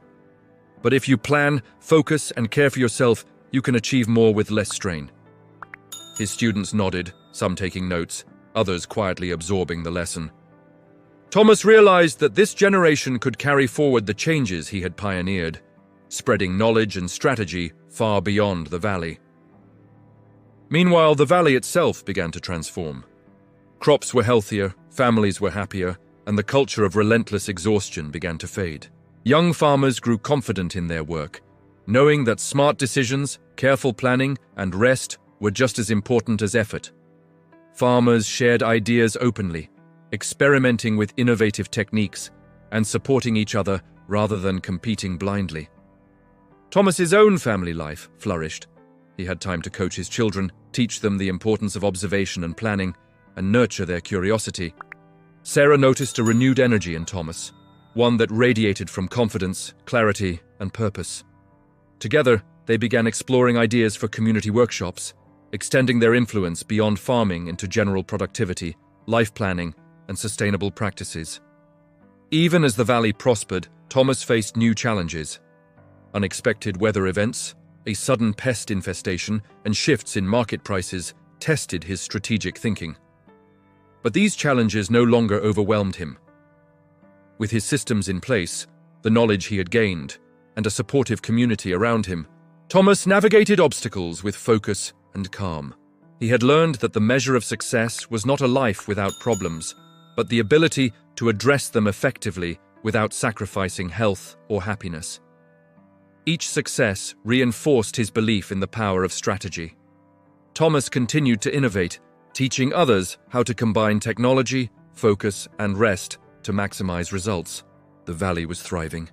Speaker 1: But if you plan, focus, and care for yourself, you can achieve more with less strain." His students nodded, some taking notes, others quietly absorbing the lesson. Thomas realized that this generation could carry forward the changes he had pioneered, spreading knowledge and strategy far beyond the valley. Meanwhile, the valley itself began to transform. Crops were healthier, families were happier, and the culture of relentless exhaustion began to fade. Young farmers grew confident in their work, knowing that smart decisions, careful planning, and rest were just as important as effort. Farmers shared ideas openly, experimenting with innovative techniques, and supporting each other rather than competing blindly. Thomas's own family life flourished. He had time to coach his children, teach them the importance of observation and planning, and nurture their curiosity. Sarah noticed a renewed energy in Thomas, one that radiated from confidence, clarity, and purpose. Together, they began exploring ideas for community workshops, extending their influence beyond farming into general productivity, life planning, and sustainable practices. Even as the valley prospered, Thomas faced new challenges. Unexpected weather events, a sudden pest infestation, and shifts in market prices tested his strategic thinking. But these challenges no longer overwhelmed him. With his systems in place, the knowledge he had gained, and a supportive community around him, Thomas navigated obstacles with focus and calm. He had learned that the measure of success was not a life without problems, but the ability to address them effectively without sacrificing health or happiness. Each success reinforced his belief in the power of strategy. Thomas continued to innovate, teaching others how to combine technology, focus, and rest to maximize results. The valley was thriving,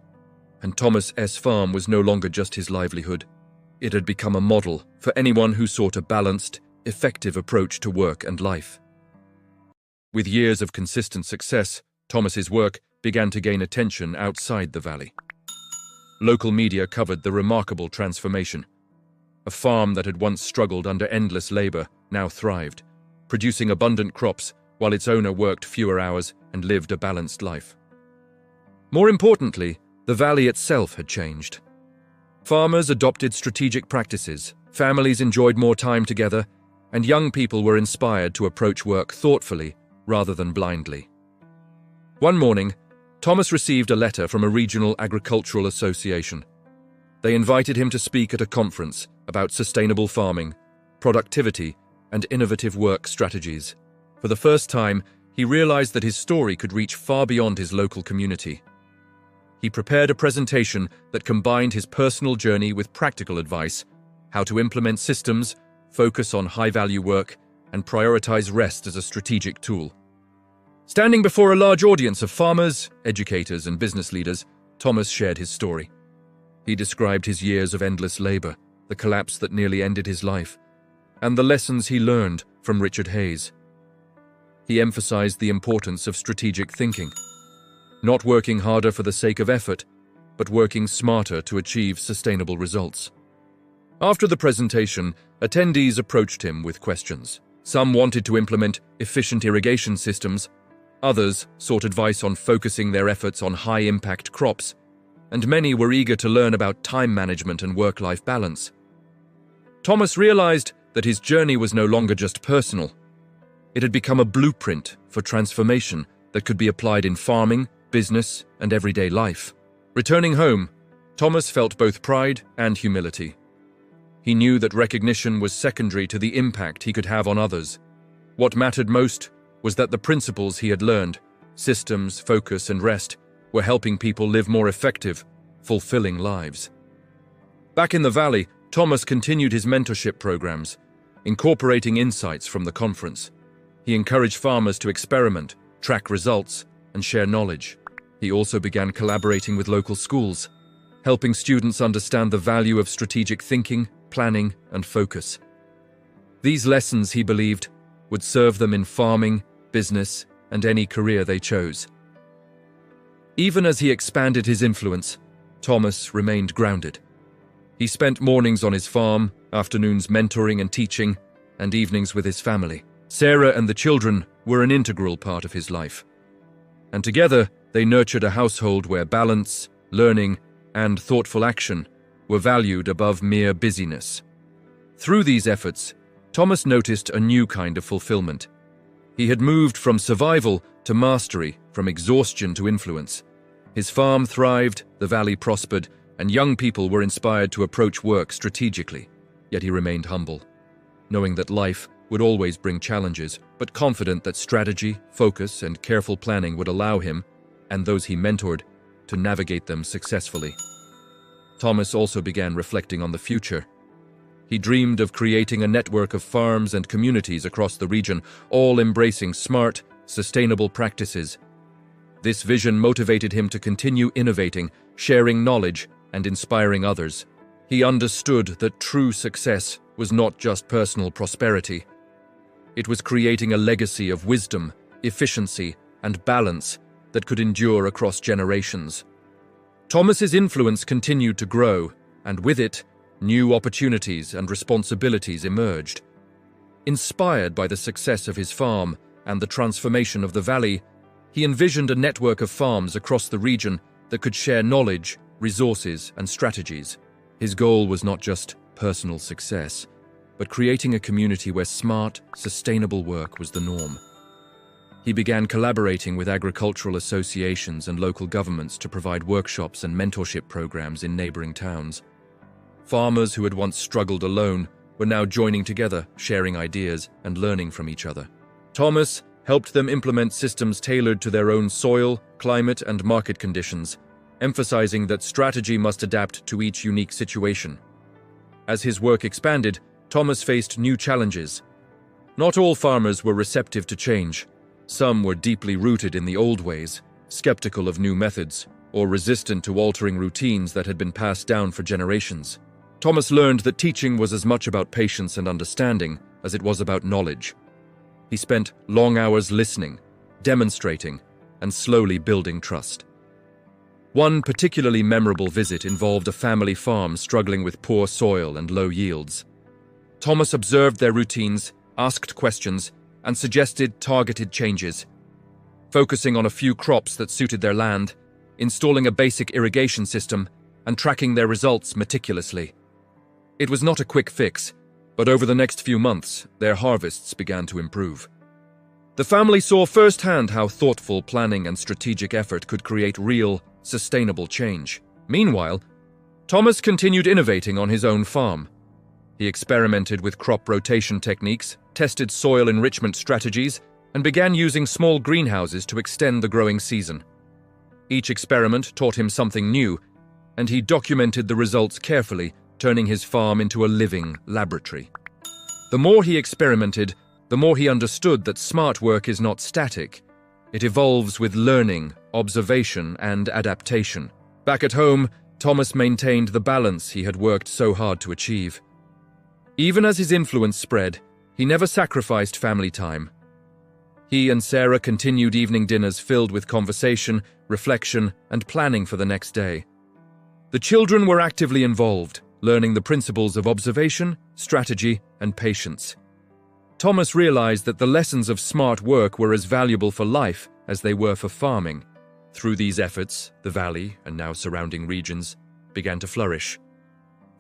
Speaker 1: and Thomas's farm was no longer just his livelihood. It had become a model for anyone who sought a balanced, effective approach to work and life. With years of consistent success, Thomas's work began to gain attention outside the valley. Local media covered the remarkable transformation. A farm that had once struggled under endless labor now thrived, producing abundant crops while its owner worked fewer hours and lived a balanced life. More importantly, the valley itself had changed. Farmers adopted strategic practices, families enjoyed more time together, and young people were inspired to approach work thoughtfully rather than blindly. One morning, Thomas received a letter from a regional agricultural association. They invited him to speak at a conference about sustainable farming, productivity, and innovative work strategies. For the first time, he realized that his story could reach far beyond his local community. He prepared a presentation that combined his personal journey with practical advice, how to implement systems, focus on high-value work, and prioritize rest as a strategic tool. Standing before a large audience of farmers, educators, and business leaders, Thomas shared his story. He described his years of endless labor, the collapse that nearly ended his life, and the lessons he learned from Richard Hayes. He emphasized the importance of strategic thinking, not working harder for the sake of effort, but working smarter to achieve sustainable results. After the presentation, attendees approached him with questions. Some wanted to implement efficient irrigation systems, others sought advice on focusing their efforts on high-impact crops, and many were eager to learn about time management and work-life balance. Thomas realized that his journey was no longer just personal. It had become a blueprint for transformation that could be applied in farming, business, and everyday life. Returning home, Thomas felt both pride and humility. He knew that recognition was secondary to the impact he could have on others. What mattered most was that the principles he had learned, systems, focus, and rest, were helping people live more effective, fulfilling lives. Back in the valley, Thomas continued his mentorship programs, incorporating insights from the conference. He encouraged farmers to experiment, track results, and share knowledge. He also began collaborating with local schools, helping students understand the value of strategic thinking, planning, and focus. These lessons, he believed, would serve them in farming, business, and any career they chose. Even as he expanded his influence, Thomas remained grounded. He spent mornings on his farm, afternoons mentoring and teaching, and evenings with his family. Sarah and the children were an integral part of his life. And together, they nurtured a household where balance, learning, and thoughtful action were valued above mere busyness. Through these efforts, Thomas noticed a new kind of fulfillment. He had moved from survival to mastery, from exhaustion to influence. His farm thrived, the valley prospered, and young people were inspired to approach work strategically. Yet he remained humble, knowing that life would always bring challenges, but confident that strategy, focus, and careful planning would allow him, and those he mentored, to navigate them successfully. Thomas also began reflecting on the future. He dreamed of creating a network of farms and communities across the region, all embracing smart, sustainable practices. This vision motivated him to continue innovating, sharing knowledge, and inspiring others. He understood that true success was not just personal prosperity. It was creating a legacy of wisdom, efficiency, and balance that could endure across generations. Thomas's influence continued to grow, and with it, new opportunities and responsibilities emerged. Inspired by the success of his farm and the transformation of the valley, he envisioned a network of farms across the region that could share knowledge, resources, and strategies. His goal was not just personal success, but creating a community where smart, sustainable work was the norm. He began collaborating with agricultural associations and local governments to provide workshops and mentorship programs in neighboring towns. Farmers who had once struggled alone were now joining together, sharing ideas and learning from each other. Thomas helped them implement systems tailored to their own soil, climate, and market conditions, emphasizing that strategy must adapt to each unique situation. As his work expanded, Thomas faced new challenges. Not all farmers were receptive to change. Some were deeply rooted in the old ways, skeptical of new methods, or resistant to altering routines that had been passed down for generations. Thomas learned that teaching was as much about patience and understanding as it was about knowledge. He spent long hours listening, demonstrating, and slowly building trust. One particularly memorable visit involved a family farm struggling with poor soil and low yields. Thomas observed their routines, asked questions, and suggested targeted changes, focusing on a few crops that suited their land, installing a basic irrigation system, and tracking their results meticulously. It was not a quick fix, but over the next few months, their harvests began to improve. The family saw firsthand how thoughtful planning and strategic effort could create real, sustainable change. Meanwhile, Thomas continued innovating on his own farm. He experimented with crop rotation techniques, tested soil enrichment strategies, and began using small greenhouses to extend the growing season. Each experiment taught him something new, and he documented the results carefully, turning his farm into a living laboratory. The more he experimented, the more he understood that smart work is not static. It evolves with learning, observation, and adaptation. Back at home, Thomas maintained the balance he had worked so hard to achieve. Even as his influence spread, he never sacrificed family time. He and Sarah continued evening dinners filled with conversation, reflection, and planning for the next day. The children were actively involved, learning the principles of observation, strategy, and patience. Thomas realized that the lessons of smart work were as valuable for life as they were for farming. Through these efforts, the valley, and now surrounding regions, began to flourish.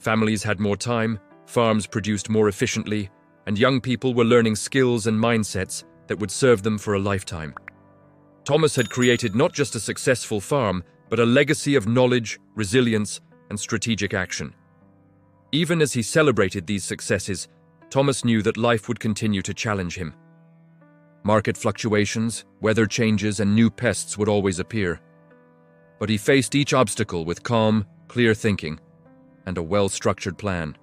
Speaker 1: Families had more time, farms produced more efficiently, and young people were learning skills and mindsets that would serve them for a lifetime. Thomas had created not just a successful farm, but a legacy of knowledge, resilience, and strategic action. Even as he celebrated these successes, Thomas knew that life would continue to challenge him. Market fluctuations, weather changes, and new pests would always appear. But he faced each obstacle with calm, clear thinking and a well-structured plan.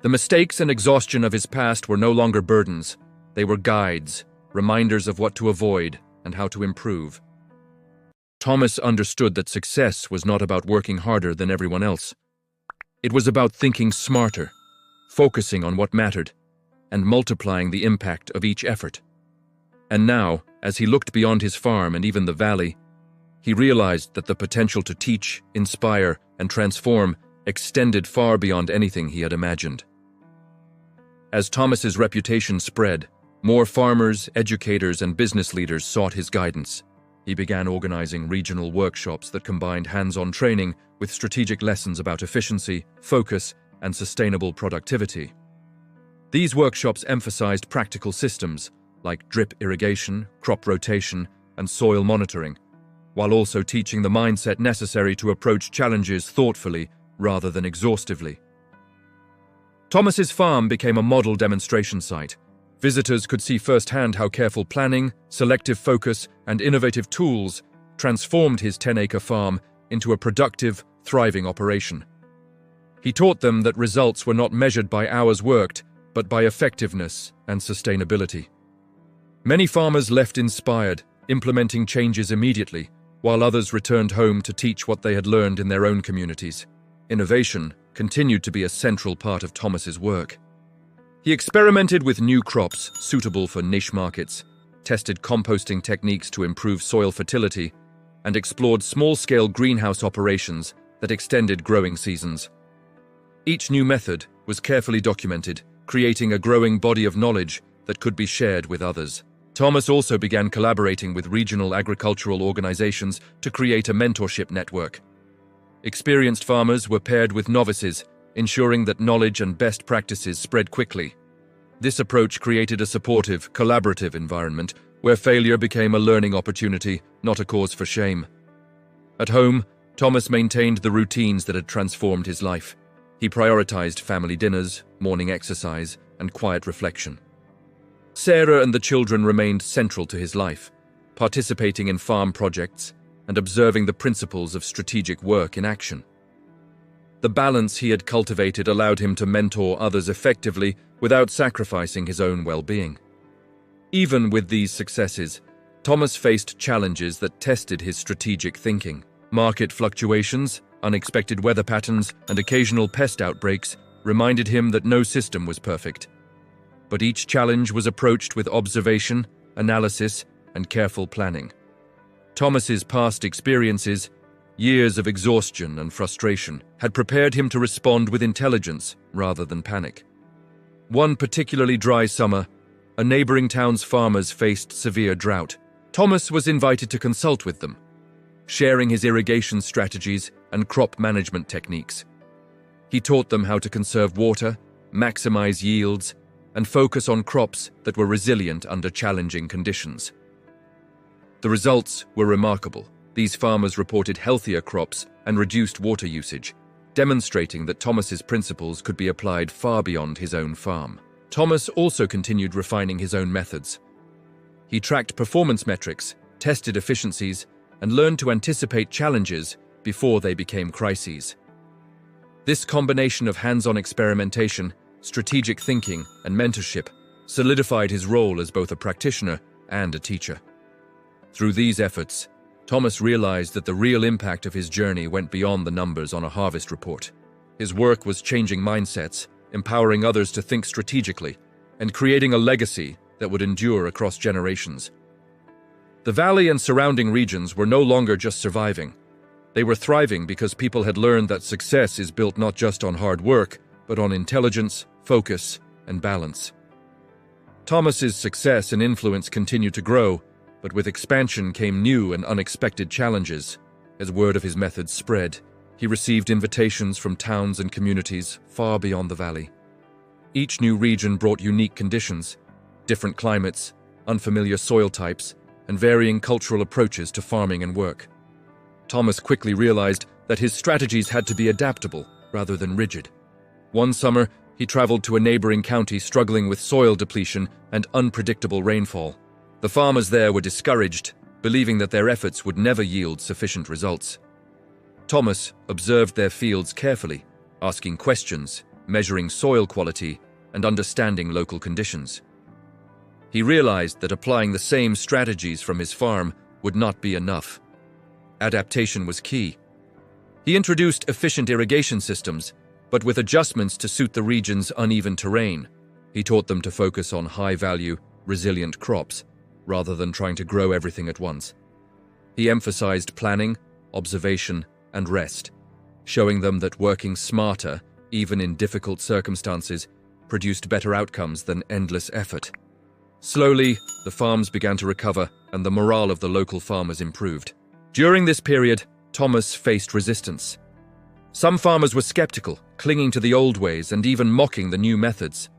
Speaker 1: The mistakes and exhaustion of his past were no longer burdens. They were guides, reminders of what to avoid and how to improve. Thomas understood that success was not about working harder than everyone else. It was about thinking smarter, focusing on what mattered, and multiplying the impact of each effort. And now, as he looked beyond his farm and even the valley, he realized that the potential to teach, inspire, and transform extended far beyond anything he had imagined. As Thomas's reputation spread, more farmers, educators, and business leaders sought his guidance. He began organizing regional workshops that combined hands-on training with strategic lessons about efficiency, focus, and sustainable productivity. These workshops emphasized practical systems like drip irrigation, crop rotation, and soil monitoring, while also teaching the mindset necessary to approach challenges thoughtfully rather than exhaustively. Thomas's farm became a model demonstration site. Visitors could see firsthand how careful planning, selective focus, and innovative tools transformed his 10-acre farm into a productive, thriving operation. He taught them that results were not measured by hours worked, but by effectiveness and sustainability. Many farmers left inspired, implementing changes immediately, while others returned home to teach what they had learned in their own communities. Innovation continued to be a central part of Thomas's work. He experimented with new crops suitable for niche markets, tested composting techniques to improve soil fertility, and explored small-scale greenhouse operations that extended growing seasons. Each new method was carefully documented, creating a growing body of knowledge that could be shared with others. Thomas also began collaborating with regional agricultural organizations to create a mentorship network. Experienced farmers were paired with novices, ensuring that knowledge and best practices spread quickly. This approach created a supportive, collaborative environment where failure became a learning opportunity, not a cause for shame. At home, Thomas maintained the routines that had transformed his life. He prioritized family dinners, morning exercise, and quiet reflection. Sarah and the children remained central to his life, participating in farm projects and observing the principles of strategic work in action. The balance he had cultivated allowed him to mentor others effectively without sacrificing his own well-being. Even with these successes, Thomas faced challenges that tested his strategic thinking. Market fluctuations, unexpected weather patterns, and occasional pest outbreaks reminded him that no system was perfect. But each challenge was approached with observation, analysis, and careful planning. Thomas's past experiences, years of exhaustion and frustration, had prepared him to respond with intelligence rather than panic. One particularly dry summer, a neighboring town's farmers faced severe drought. Thomas was invited to consult with them, sharing his irrigation strategies and crop management techniques. He taught them how to conserve water, maximize yields, and focus on crops that were resilient under challenging conditions. The results were remarkable. These farmers reported healthier crops and reduced water usage, demonstrating that Thomas's principles could be applied far beyond his own farm. Thomas also continued refining his own methods. He tracked performance metrics, tested efficiencies, and learned to anticipate challenges before they became crises. This combination of hands-on experimentation, strategic thinking, and mentorship solidified his role as both a practitioner and a teacher. Through these efforts, Thomas realized that the real impact of his journey went beyond the numbers on a harvest report. His work was changing mindsets, empowering others to think strategically, and creating a legacy that would endure across generations. The valley and surrounding regions were no longer just surviving. They were thriving because people had learned that success is built not just on hard work, but on intelligence, focus, and balance. Thomas's success and influence continued to grow, but with expansion came new and unexpected challenges. As word of his methods spread, he received invitations from towns and communities far beyond the valley. Each new region brought unique conditions, different climates, unfamiliar soil types, and varying cultural approaches to farming and work. Thomas quickly realized that his strategies had to be adaptable rather than rigid. One summer, he traveled to a neighboring county struggling with soil depletion and unpredictable rainfall. The farmers there were discouraged, believing that their efforts would never yield sufficient results. Thomas observed their fields carefully, asking questions, measuring soil quality, and understanding local conditions. He realized that applying the same strategies from his farm would not be enough. Adaptation was key. He introduced efficient irrigation systems, but with adjustments to suit the region's uneven terrain. He taught them to focus on high-value, resilient crops, rather than trying to grow everything at once. He emphasized planning, observation, and rest, showing them that working smarter, even in difficult circumstances, produced better outcomes than endless effort. Slowly, the farms began to recover and the morale of the local farmers improved. During this period, Thomas faced resistance. Some farmers were skeptical, clinging to the old ways and even mocking the new methods.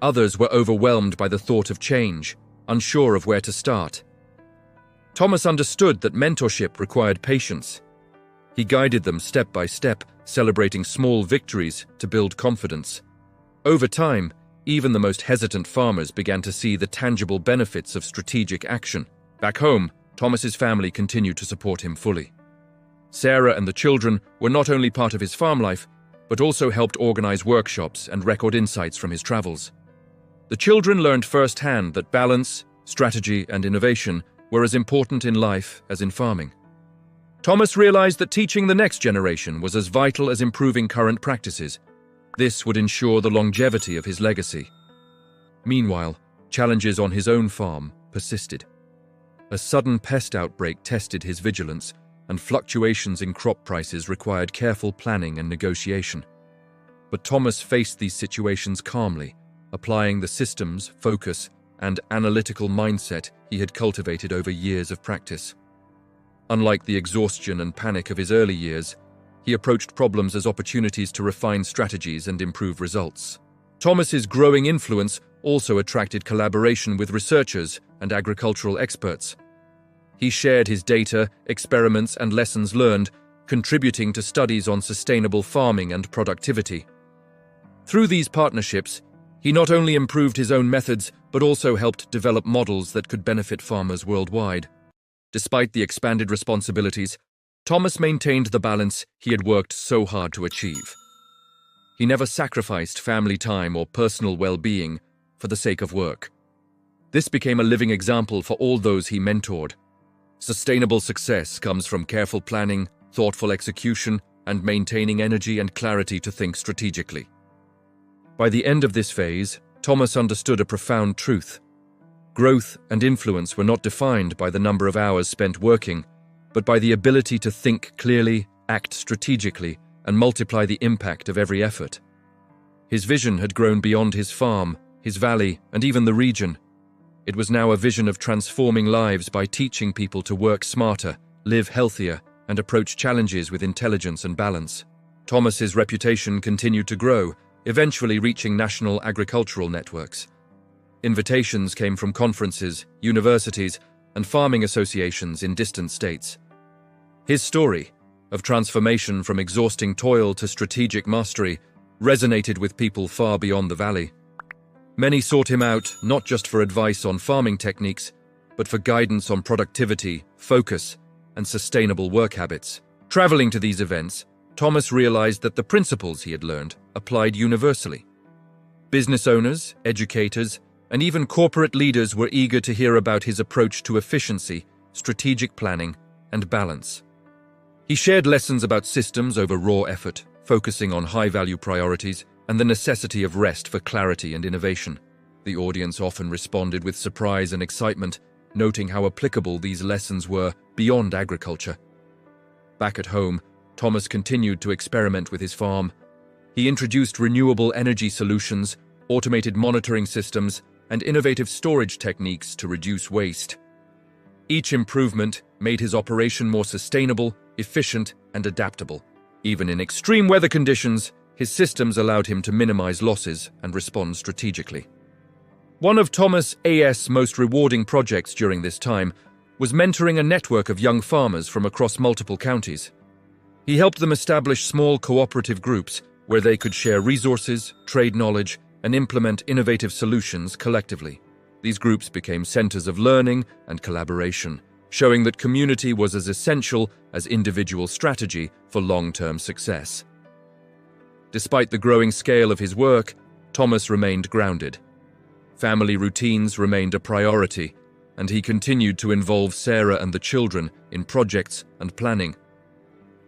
Speaker 1: Others were overwhelmed by the thought of change, unsure of where to start. Thomas understood that mentorship required patience. He guided them step by step, celebrating small victories to build confidence. Over time, even the most hesitant farmers began to see the tangible benefits of strategic action. Back home, Thomas's family continued to support him fully. Sarah and the children were not only part of his farm life, but also helped organize workshops and record insights from his travels. The children learned firsthand that balance, strategy, and innovation were as important in life as in farming. Thomas realized that teaching the next generation was as vital as improving current practices. This would ensure the longevity of his legacy. Meanwhile, challenges on his own farm persisted. A sudden pest outbreak tested his vigilance, and fluctuations in crop prices required careful planning and negotiation. But Thomas faced these situations calmly, applying the systems, focus, and analytical mindset he had cultivated over years of practice. Unlike the exhaustion and panic of his early years, he approached problems as opportunities to refine strategies and improve results. Thomas's growing influence also attracted collaboration with researchers and agricultural experts. He shared his data, experiments, and lessons learned, contributing to studies on sustainable farming and productivity. Through these partnerships, he not only improved his own methods, but also helped develop models that could benefit farmers worldwide. Despite the expanded responsibilities, Thomas maintained the balance he had worked so hard to achieve. He never sacrificed family time or personal well-being for the sake of work. This became a living example for all those he mentored. Sustainable success comes from careful planning, thoughtful execution, and maintaining energy and clarity to think strategically. By the end of this phase, Thomas understood a profound truth. Growth and influence were not defined by the number of hours spent working, but by the ability to think clearly, act strategically, and multiply the impact of every effort. His vision had grown beyond his farm, his valley, and even the region. It was now a vision of transforming lives by teaching people to work smarter, live healthier, and approach challenges with intelligence and balance. Thomas's reputation continued to grow, eventually reaching national agricultural networks. Invitations came from conferences, universities, and farming associations in distant states. His story, of transformation from exhausting toil to strategic mastery, resonated with people far beyond the valley. Many sought him out not just for advice on farming techniques, but for guidance on productivity, focus, and sustainable work habits. Traveling to these events, Thomas realized that the principles he had learned applied universally. Business owners, educators, and even corporate leaders were eager to hear about his approach to efficiency, strategic planning, and balance. He shared lessons about systems over raw effort, focusing on high-value priorities, and the necessity of rest for clarity and innovation. The audience often responded with surprise and excitement, noting how applicable these lessons were beyond agriculture. Back at home, Thomas continued to experiment with his farm. He introduced renewable energy solutions, automated monitoring systems, and innovative storage techniques to reduce waste. Each improvement made his operation more sustainable, efficient, and adaptable. Even in extreme weather conditions, his systems allowed him to minimize losses and respond strategically. One of Thomas A.'s most rewarding projects during this time was mentoring a network of young farmers from across multiple counties. He helped them establish small cooperative groups where they could share resources, trade knowledge, and implement innovative solutions collectively. These groups became centers of learning and collaboration, showing that community was as essential as individual strategy for long-term success. Despite the growing scale of his work, Thomas remained grounded. Family routines remained a priority, and he continued to involve Sarah and the children in projects and planning.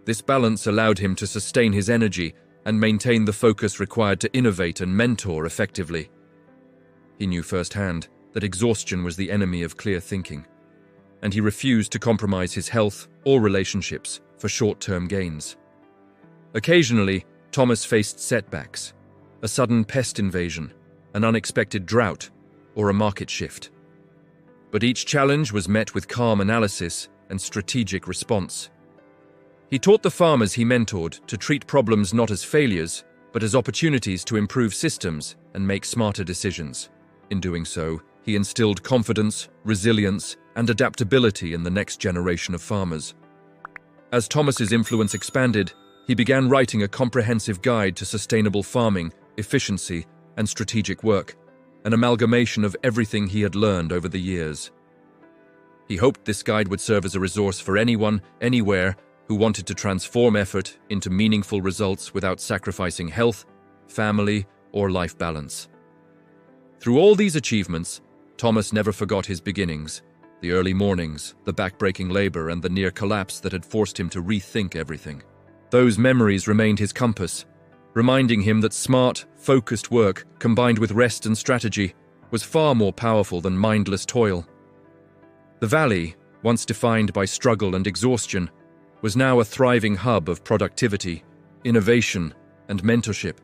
Speaker 1: This balance allowed him to sustain his energy and maintain the focus required to innovate and mentor effectively. He knew firsthand that exhaustion was the enemy of clear thinking, and he refused to compromise his health or relationships for short-term gains. Occasionally, Thomas faced setbacks, a sudden pest invasion, an unexpected drought, or a market shift. But each challenge was met with calm analysis and strategic response. He taught the farmers he mentored to treat problems not as failures, but as opportunities to improve systems and make smarter decisions. In doing so, he instilled confidence, resilience, and adaptability in the next generation of farmers. As Thomas's influence expanded, he began writing a comprehensive guide to sustainable farming, efficiency, and strategic work, an amalgamation of everything he had learned over the years. He hoped this guide would serve as a resource for anyone, anywhere, who wanted to transform effort into meaningful results without sacrificing health, family, or life balance. Through all these achievements, Thomas never forgot his beginnings, the early mornings, the back-breaking labor, and the near collapse that had forced him to rethink everything. Those memories remained his compass, reminding him that smart, focused work, combined with rest and strategy, was far more powerful than mindless toil. The valley, once defined by struggle and exhaustion, was now a thriving hub of productivity, innovation, and mentorship.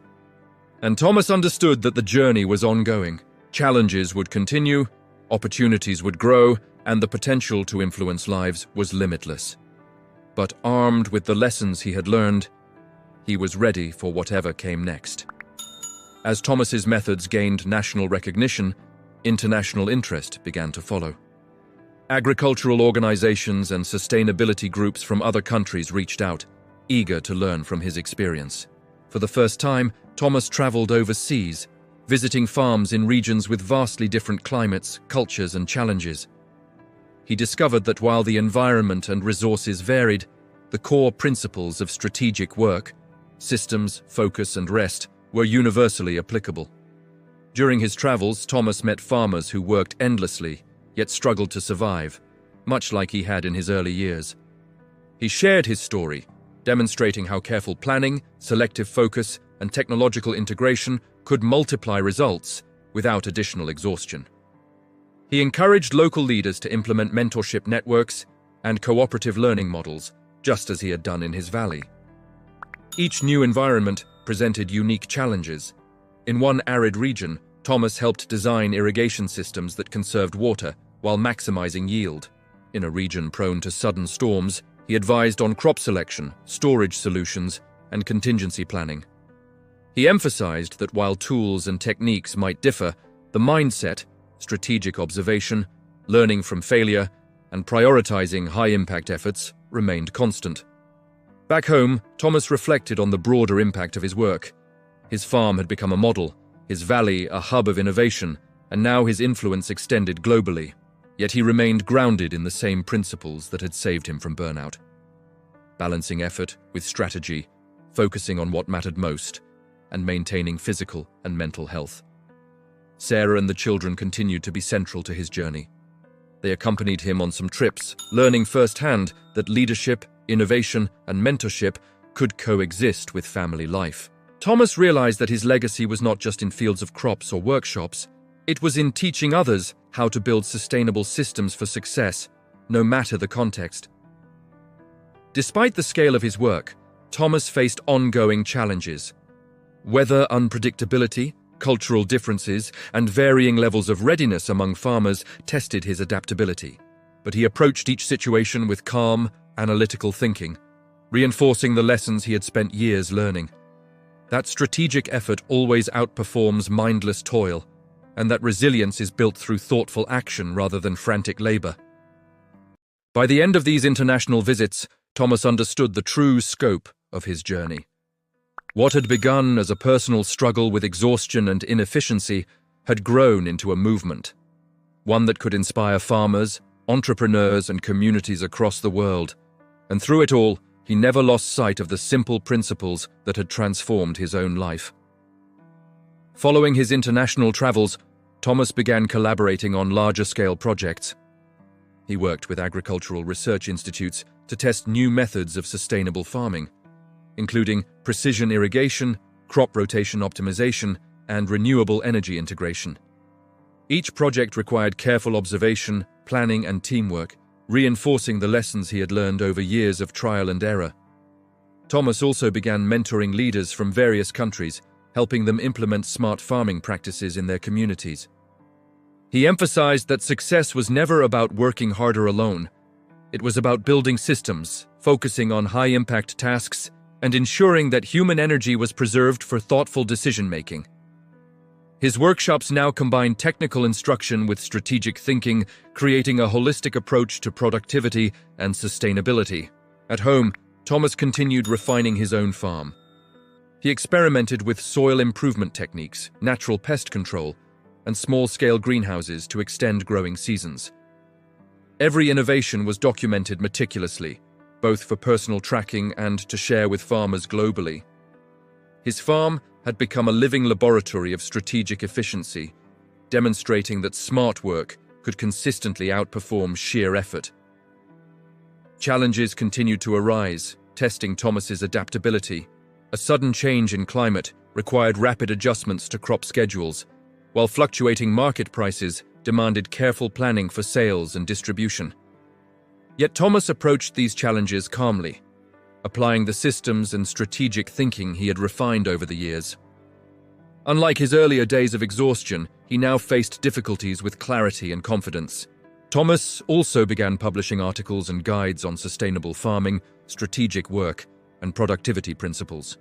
Speaker 1: And Thomas understood that the journey was ongoing. Challenges would continue, opportunities would grow, and the potential to influence lives was limitless. But armed with the lessons he had learned, he was ready for whatever came next. As Thomas's methods gained national recognition, international interest began to follow. Agricultural organizations and sustainability groups from other countries reached out, eager to learn from his experience. For the first time, Thomas traveled overseas, visiting farms in regions with vastly different climates, cultures, and challenges. He discovered that while the environment and resources varied, the core principles of strategic work, systems, focus, and rest, were universally applicable. During his travels, Thomas met farmers who worked endlessly, yet struggled to survive, much like he had in his early years. He shared his story, demonstrating how careful planning, selective focus, and technological integration could multiply results without additional exhaustion. He encouraged local leaders to implement mentorship networks and cooperative learning models, just as he had done in his valley. Each new environment presented unique challenges. In one arid region, Thomas helped design irrigation systems that conserved water while maximizing yield. In a region prone to sudden storms, he advised on crop selection, storage solutions, and contingency planning. He emphasized that while tools and techniques might differ, the mindset, strategic observation, learning from failure, and prioritizing high-impact efforts remained constant. Back home, Thomas reflected on the broader impact of his work. His farm had become a model, his valley a hub of innovation, and now his influence extended globally. Yet he remained grounded in the same principles that had saved him from burnout. Balancing effort with strategy, focusing on what mattered most, and maintaining physical and mental health. Sarah and the children continued to be central to his journey. They accompanied him on some trips, learning firsthand that leadership, innovation, and mentorship could coexist with family life. Thomas realized that his legacy was not just in fields of crops or workshops. It was in teaching others how to build sustainable systems for success, no matter the context. Despite the scale of his work, Thomas faced ongoing challenges. Weather unpredictability, cultural differences, and varying levels of readiness among farmers tested his adaptability. But he approached each situation with calm, analytical thinking, reinforcing the lessons he had spent years learning. That strategic effort always outperforms mindless toil, and that resilience is built through thoughtful action rather than frantic labor. By the end of these international visits, Thomas understood the true scope of his journey. What had begun as a personal struggle with exhaustion and inefficiency had grown into a movement, one that could inspire farmers, entrepreneurs, and communities across the world. And through it all, he never lost sight of the simple principles that had transformed his own life. Following his international travels, Thomas began collaborating on larger-scale projects. He worked with agricultural research institutes to test new methods of sustainable farming, including precision irrigation, crop rotation optimization, and renewable energy integration. Each project required careful observation, planning, and teamwork, reinforcing the lessons he had learned over years of trial and error. Thomas also began mentoring leaders from various countries, helping them implement smart farming practices in their communities. He emphasized that success was never about working harder alone. It was about building systems, focusing on high-impact tasks, and ensuring that human energy was preserved for thoughtful decision-making. His workshops now combine technical instruction with strategic thinking, creating a holistic approach to productivity and sustainability. At home, Thomas continued refining his own farm. He experimented with soil improvement techniques, natural pest control, and small-scale greenhouses to extend growing seasons. Every innovation was documented meticulously, both for personal tracking and to share with farmers globally. His farm had become a living laboratory of strategic efficiency, demonstrating that smart work could consistently outperform sheer effort. Challenges continued to arise, testing Thomas's adaptability. A sudden change in climate required rapid adjustments to crop schedules, while fluctuating market prices demanded careful planning for sales and distribution. Yet Thomas approached these challenges calmly, applying the systems and strategic thinking he had refined over the years. Unlike his earlier days of exhaustion, he now faced difficulties with clarity and confidence. Thomas also began publishing articles and guides on sustainable farming, strategic work, and productivity principles.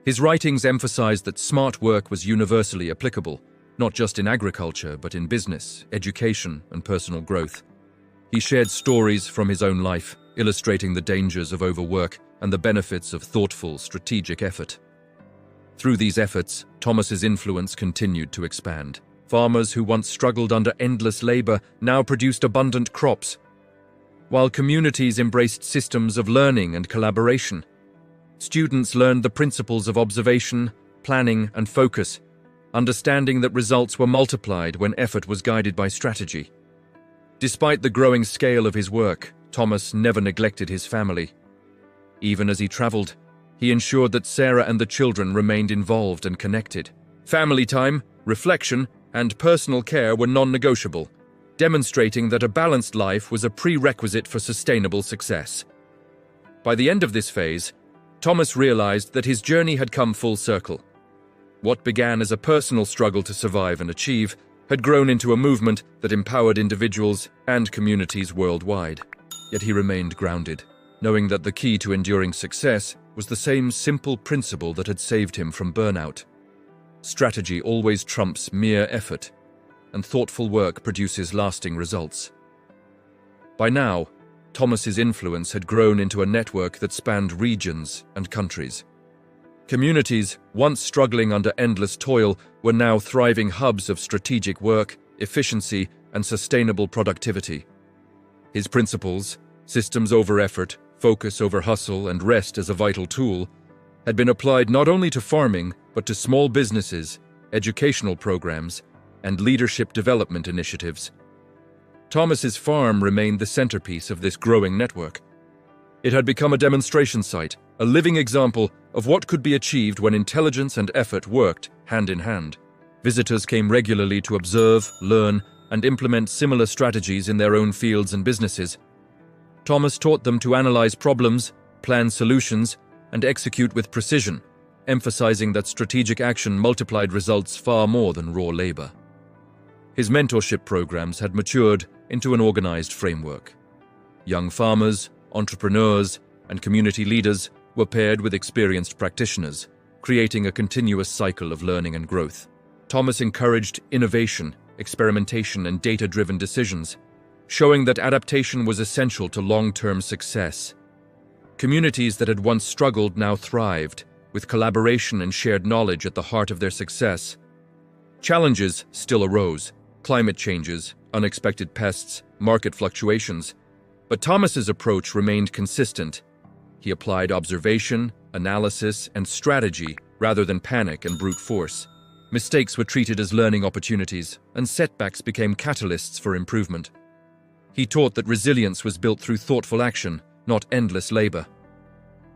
Speaker 1: His writings emphasized that smart work was universally applicable, not just in agriculture, but in business, education, and personal growth. He shared stories from his own life, illustrating the dangers of overwork and the benefits of thoughtful, strategic effort. Through these efforts, Thomas's influence continued to expand. Farmers who once struggled under endless labor now produced abundant crops, while communities embraced systems of learning and collaboration. Students learned the principles of observation, planning, and focus, understanding that results were multiplied when effort was guided by strategy. Despite the growing scale of his work, Thomas never neglected his family. Even as he traveled, he ensured that Sarah and the children remained involved and connected. Family time, reflection, and personal care were non-negotiable, demonstrating that a balanced life was a prerequisite for sustainable success. By the end of this phase, Thomas realized that his journey had come full circle. What began as a personal struggle to survive and achieve had grown into a movement that empowered individuals and communities worldwide. Yet he remained grounded, knowing that the key to enduring success was the same simple principle that had saved him from burnout. Strategy always trumps mere effort, and thoughtful work produces lasting results. By now, Thomas's influence had grown into a network that spanned regions and countries. Communities, once struggling under endless toil, were now thriving hubs of strategic work, efficiency, and sustainable productivity. His principles, systems over effort, focus over hustle, and rest as a vital tool, had been applied not only to farming, but to small businesses, educational programs, and leadership development initiatives. Thomas's farm remained the centerpiece of this growing network. It had become a demonstration site, a living example of what could be achieved when intelligence and effort worked hand in hand. Visitors came regularly to observe, learn, and implement similar strategies in their own fields and businesses. Thomas taught them to analyze problems, plan solutions, and execute with precision, emphasizing that strategic action multiplied results far more than raw labor. His mentorship programs had matured into an organized framework. Young farmers, entrepreneurs, and community leaders were paired with experienced practitioners, creating a continuous cycle of learning and growth. Thomas encouraged innovation, experimentation, and data-driven decisions, showing that adaptation was essential to long-term success. Communities that had once struggled now thrived, with collaboration and shared knowledge at the heart of their success. Challenges still arose: climate changes, unexpected pests, market fluctuations. But Thomas's approach remained consistent. He applied observation, analysis, and strategy rather than panic and brute force. Mistakes were treated as learning opportunities, and setbacks became catalysts for improvement. He taught that resilience was built through thoughtful action, not endless labor.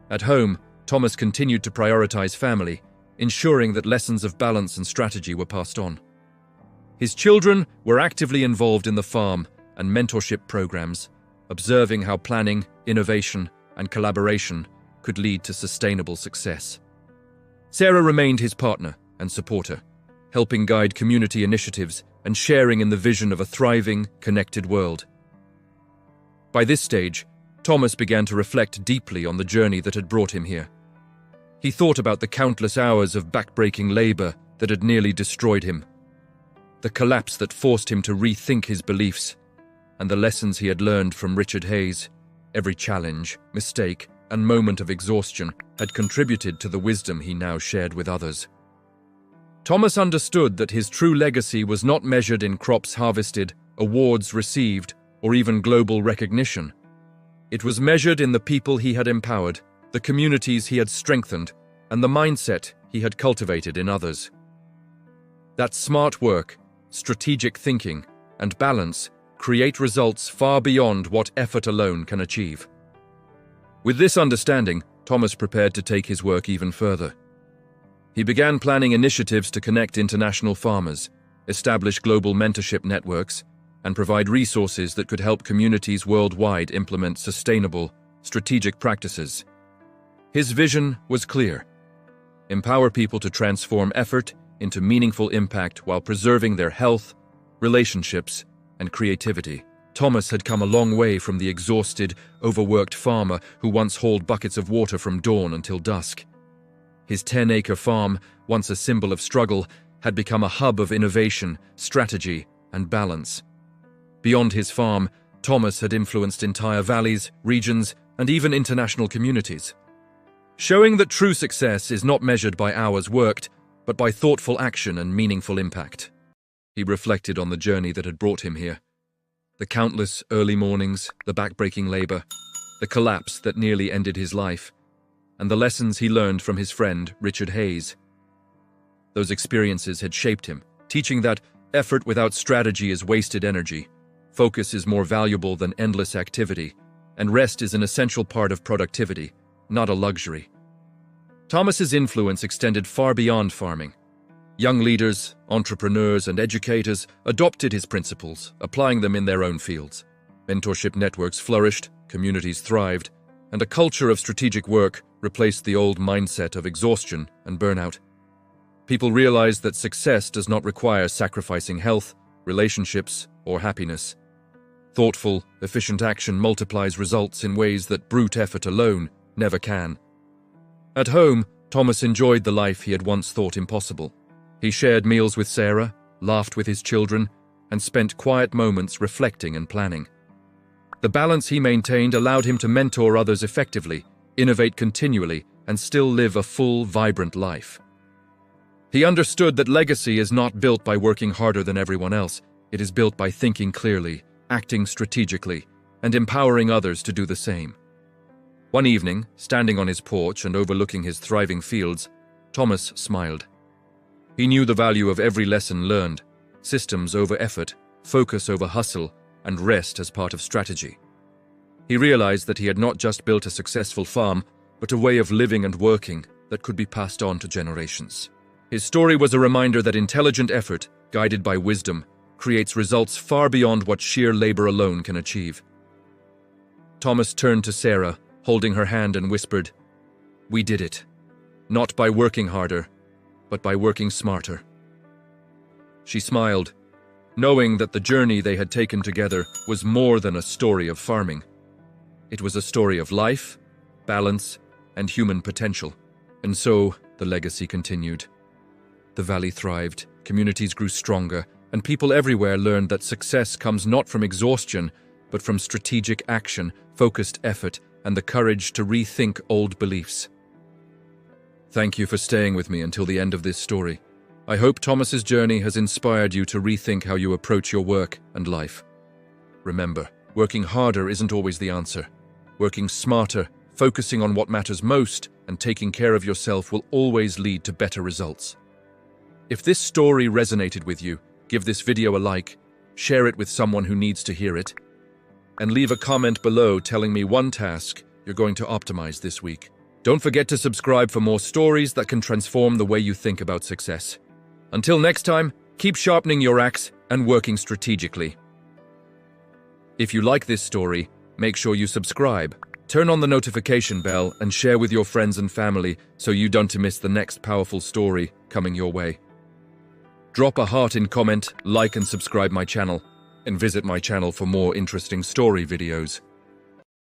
Speaker 1: At home, Thomas continued to prioritize family, ensuring that lessons of balance and strategy were passed on. His children were actively involved in the farm and mentorship programs, observing how planning, innovation, and collaboration could lead to sustainable success. Sarah remained his partner and supporter, helping guide community initiatives and sharing in the vision of a thriving, connected world. By this stage, Thomas began to reflect deeply on the journey that had brought him here. He thought about the countless hours of backbreaking labor that had nearly destroyed him, the collapse that forced him to rethink his beliefs, and the lessons he had learned from Richard Hayes. Every challenge, mistake, and moment of exhaustion had contributed to the wisdom he now shared with others. Thomas understood that his true legacy was not measured in crops harvested, awards received, or even global recognition. It was measured in the people he had empowered, the communities he had strengthened, and the mindset he had cultivated in others. That smart work, strategic thinking, and balance create results far beyond what effort alone can achieve. With this understanding, Thomas prepared to take his work even further. He began planning initiatives to connect international farmers, establish global mentorship networks, and provide resources that could help communities worldwide implement sustainable, strategic practices. His vision was clear: empower people to transform effort into meaningful impact while preserving their health, relationships, and creativity. Thomas had come a long way from the exhausted, overworked farmer who once hauled buckets of water from dawn until dusk. His 10-acre farm, once a symbol of struggle, had become a hub of innovation, strategy, and balance. Beyond his farm, Thomas had influenced entire valleys, regions, and even international communities, showing that true success is not measured by hours worked, but by thoughtful action and meaningful impact. He reflected on the journey that had brought him here. The countless early mornings, the backbreaking labor, the collapse that nearly ended his life, and the lessons he learned from his friend, Richard Hayes. Those experiences had shaped him, teaching that effort without strategy is wasted energy, focus is more valuable than endless activity, and rest is an essential part of productivity, not a luxury. Thomas's influence extended far beyond farming. Young leaders, entrepreneurs, and educators adopted his principles, applying them in their own fields. Mentorship networks flourished, communities thrived, and a culture of strategic work replaced the old mindset of exhaustion and burnout. People realized that success does not require sacrificing health, relationships, or happiness. Thoughtful, efficient action multiplies results in ways that brute effort alone never can. At home, Thomas enjoyed the life he had once thought impossible. He shared meals with Sarah, laughed with his children, and spent quiet moments reflecting and planning. The balance he maintained allowed him to mentor others effectively, innovate continually, and still live a full, vibrant life. He understood that legacy is not built by working harder than everyone else. It is built by thinking clearly, acting strategically, and empowering others to do the same. One evening, standing on his porch and overlooking his thriving fields, Thomas smiled. He knew the value of every lesson learned: systems over effort, focus over hustle, and rest as part of strategy. He realized that he had not just built a successful farm, but a way of living and working that could be passed on to generations. His story was a reminder that intelligent effort, guided by wisdom, creates results far beyond what sheer labor alone can achieve. Thomas turned to Sarah, holding her hand, and whispered, "We did it. Not by working harder, but by working smarter." She smiled, knowing that the journey they had taken together was more than a story of farming. It was a story of life, balance, and human potential. And so, the legacy continued. The valley thrived, communities grew stronger, and people everywhere learned that success comes not from exhaustion, but from strategic action, focused effort, and the courage to rethink old beliefs. Thank you for staying with me until the end of this story. I hope Thomas's journey has inspired you to rethink how you approach your work and life. Remember, working harder isn't always the answer. Working smarter, focusing on what matters most, and taking care of yourself will always lead to better results. If this story resonated with you, give this video a like, share it with someone who needs to hear it, and leave a comment below telling me one task you're going to optimize this week. Don't forget to subscribe for more stories that can transform the way you think about success. Until next time, keep sharpening your axe and working strategically. If you like this story, make sure you subscribe, turn on the notification bell, and share with your friends and family so you don't miss the next powerful story coming your way. Drop a heart in comment, like and subscribe my channel, and visit my channel for more interesting story videos.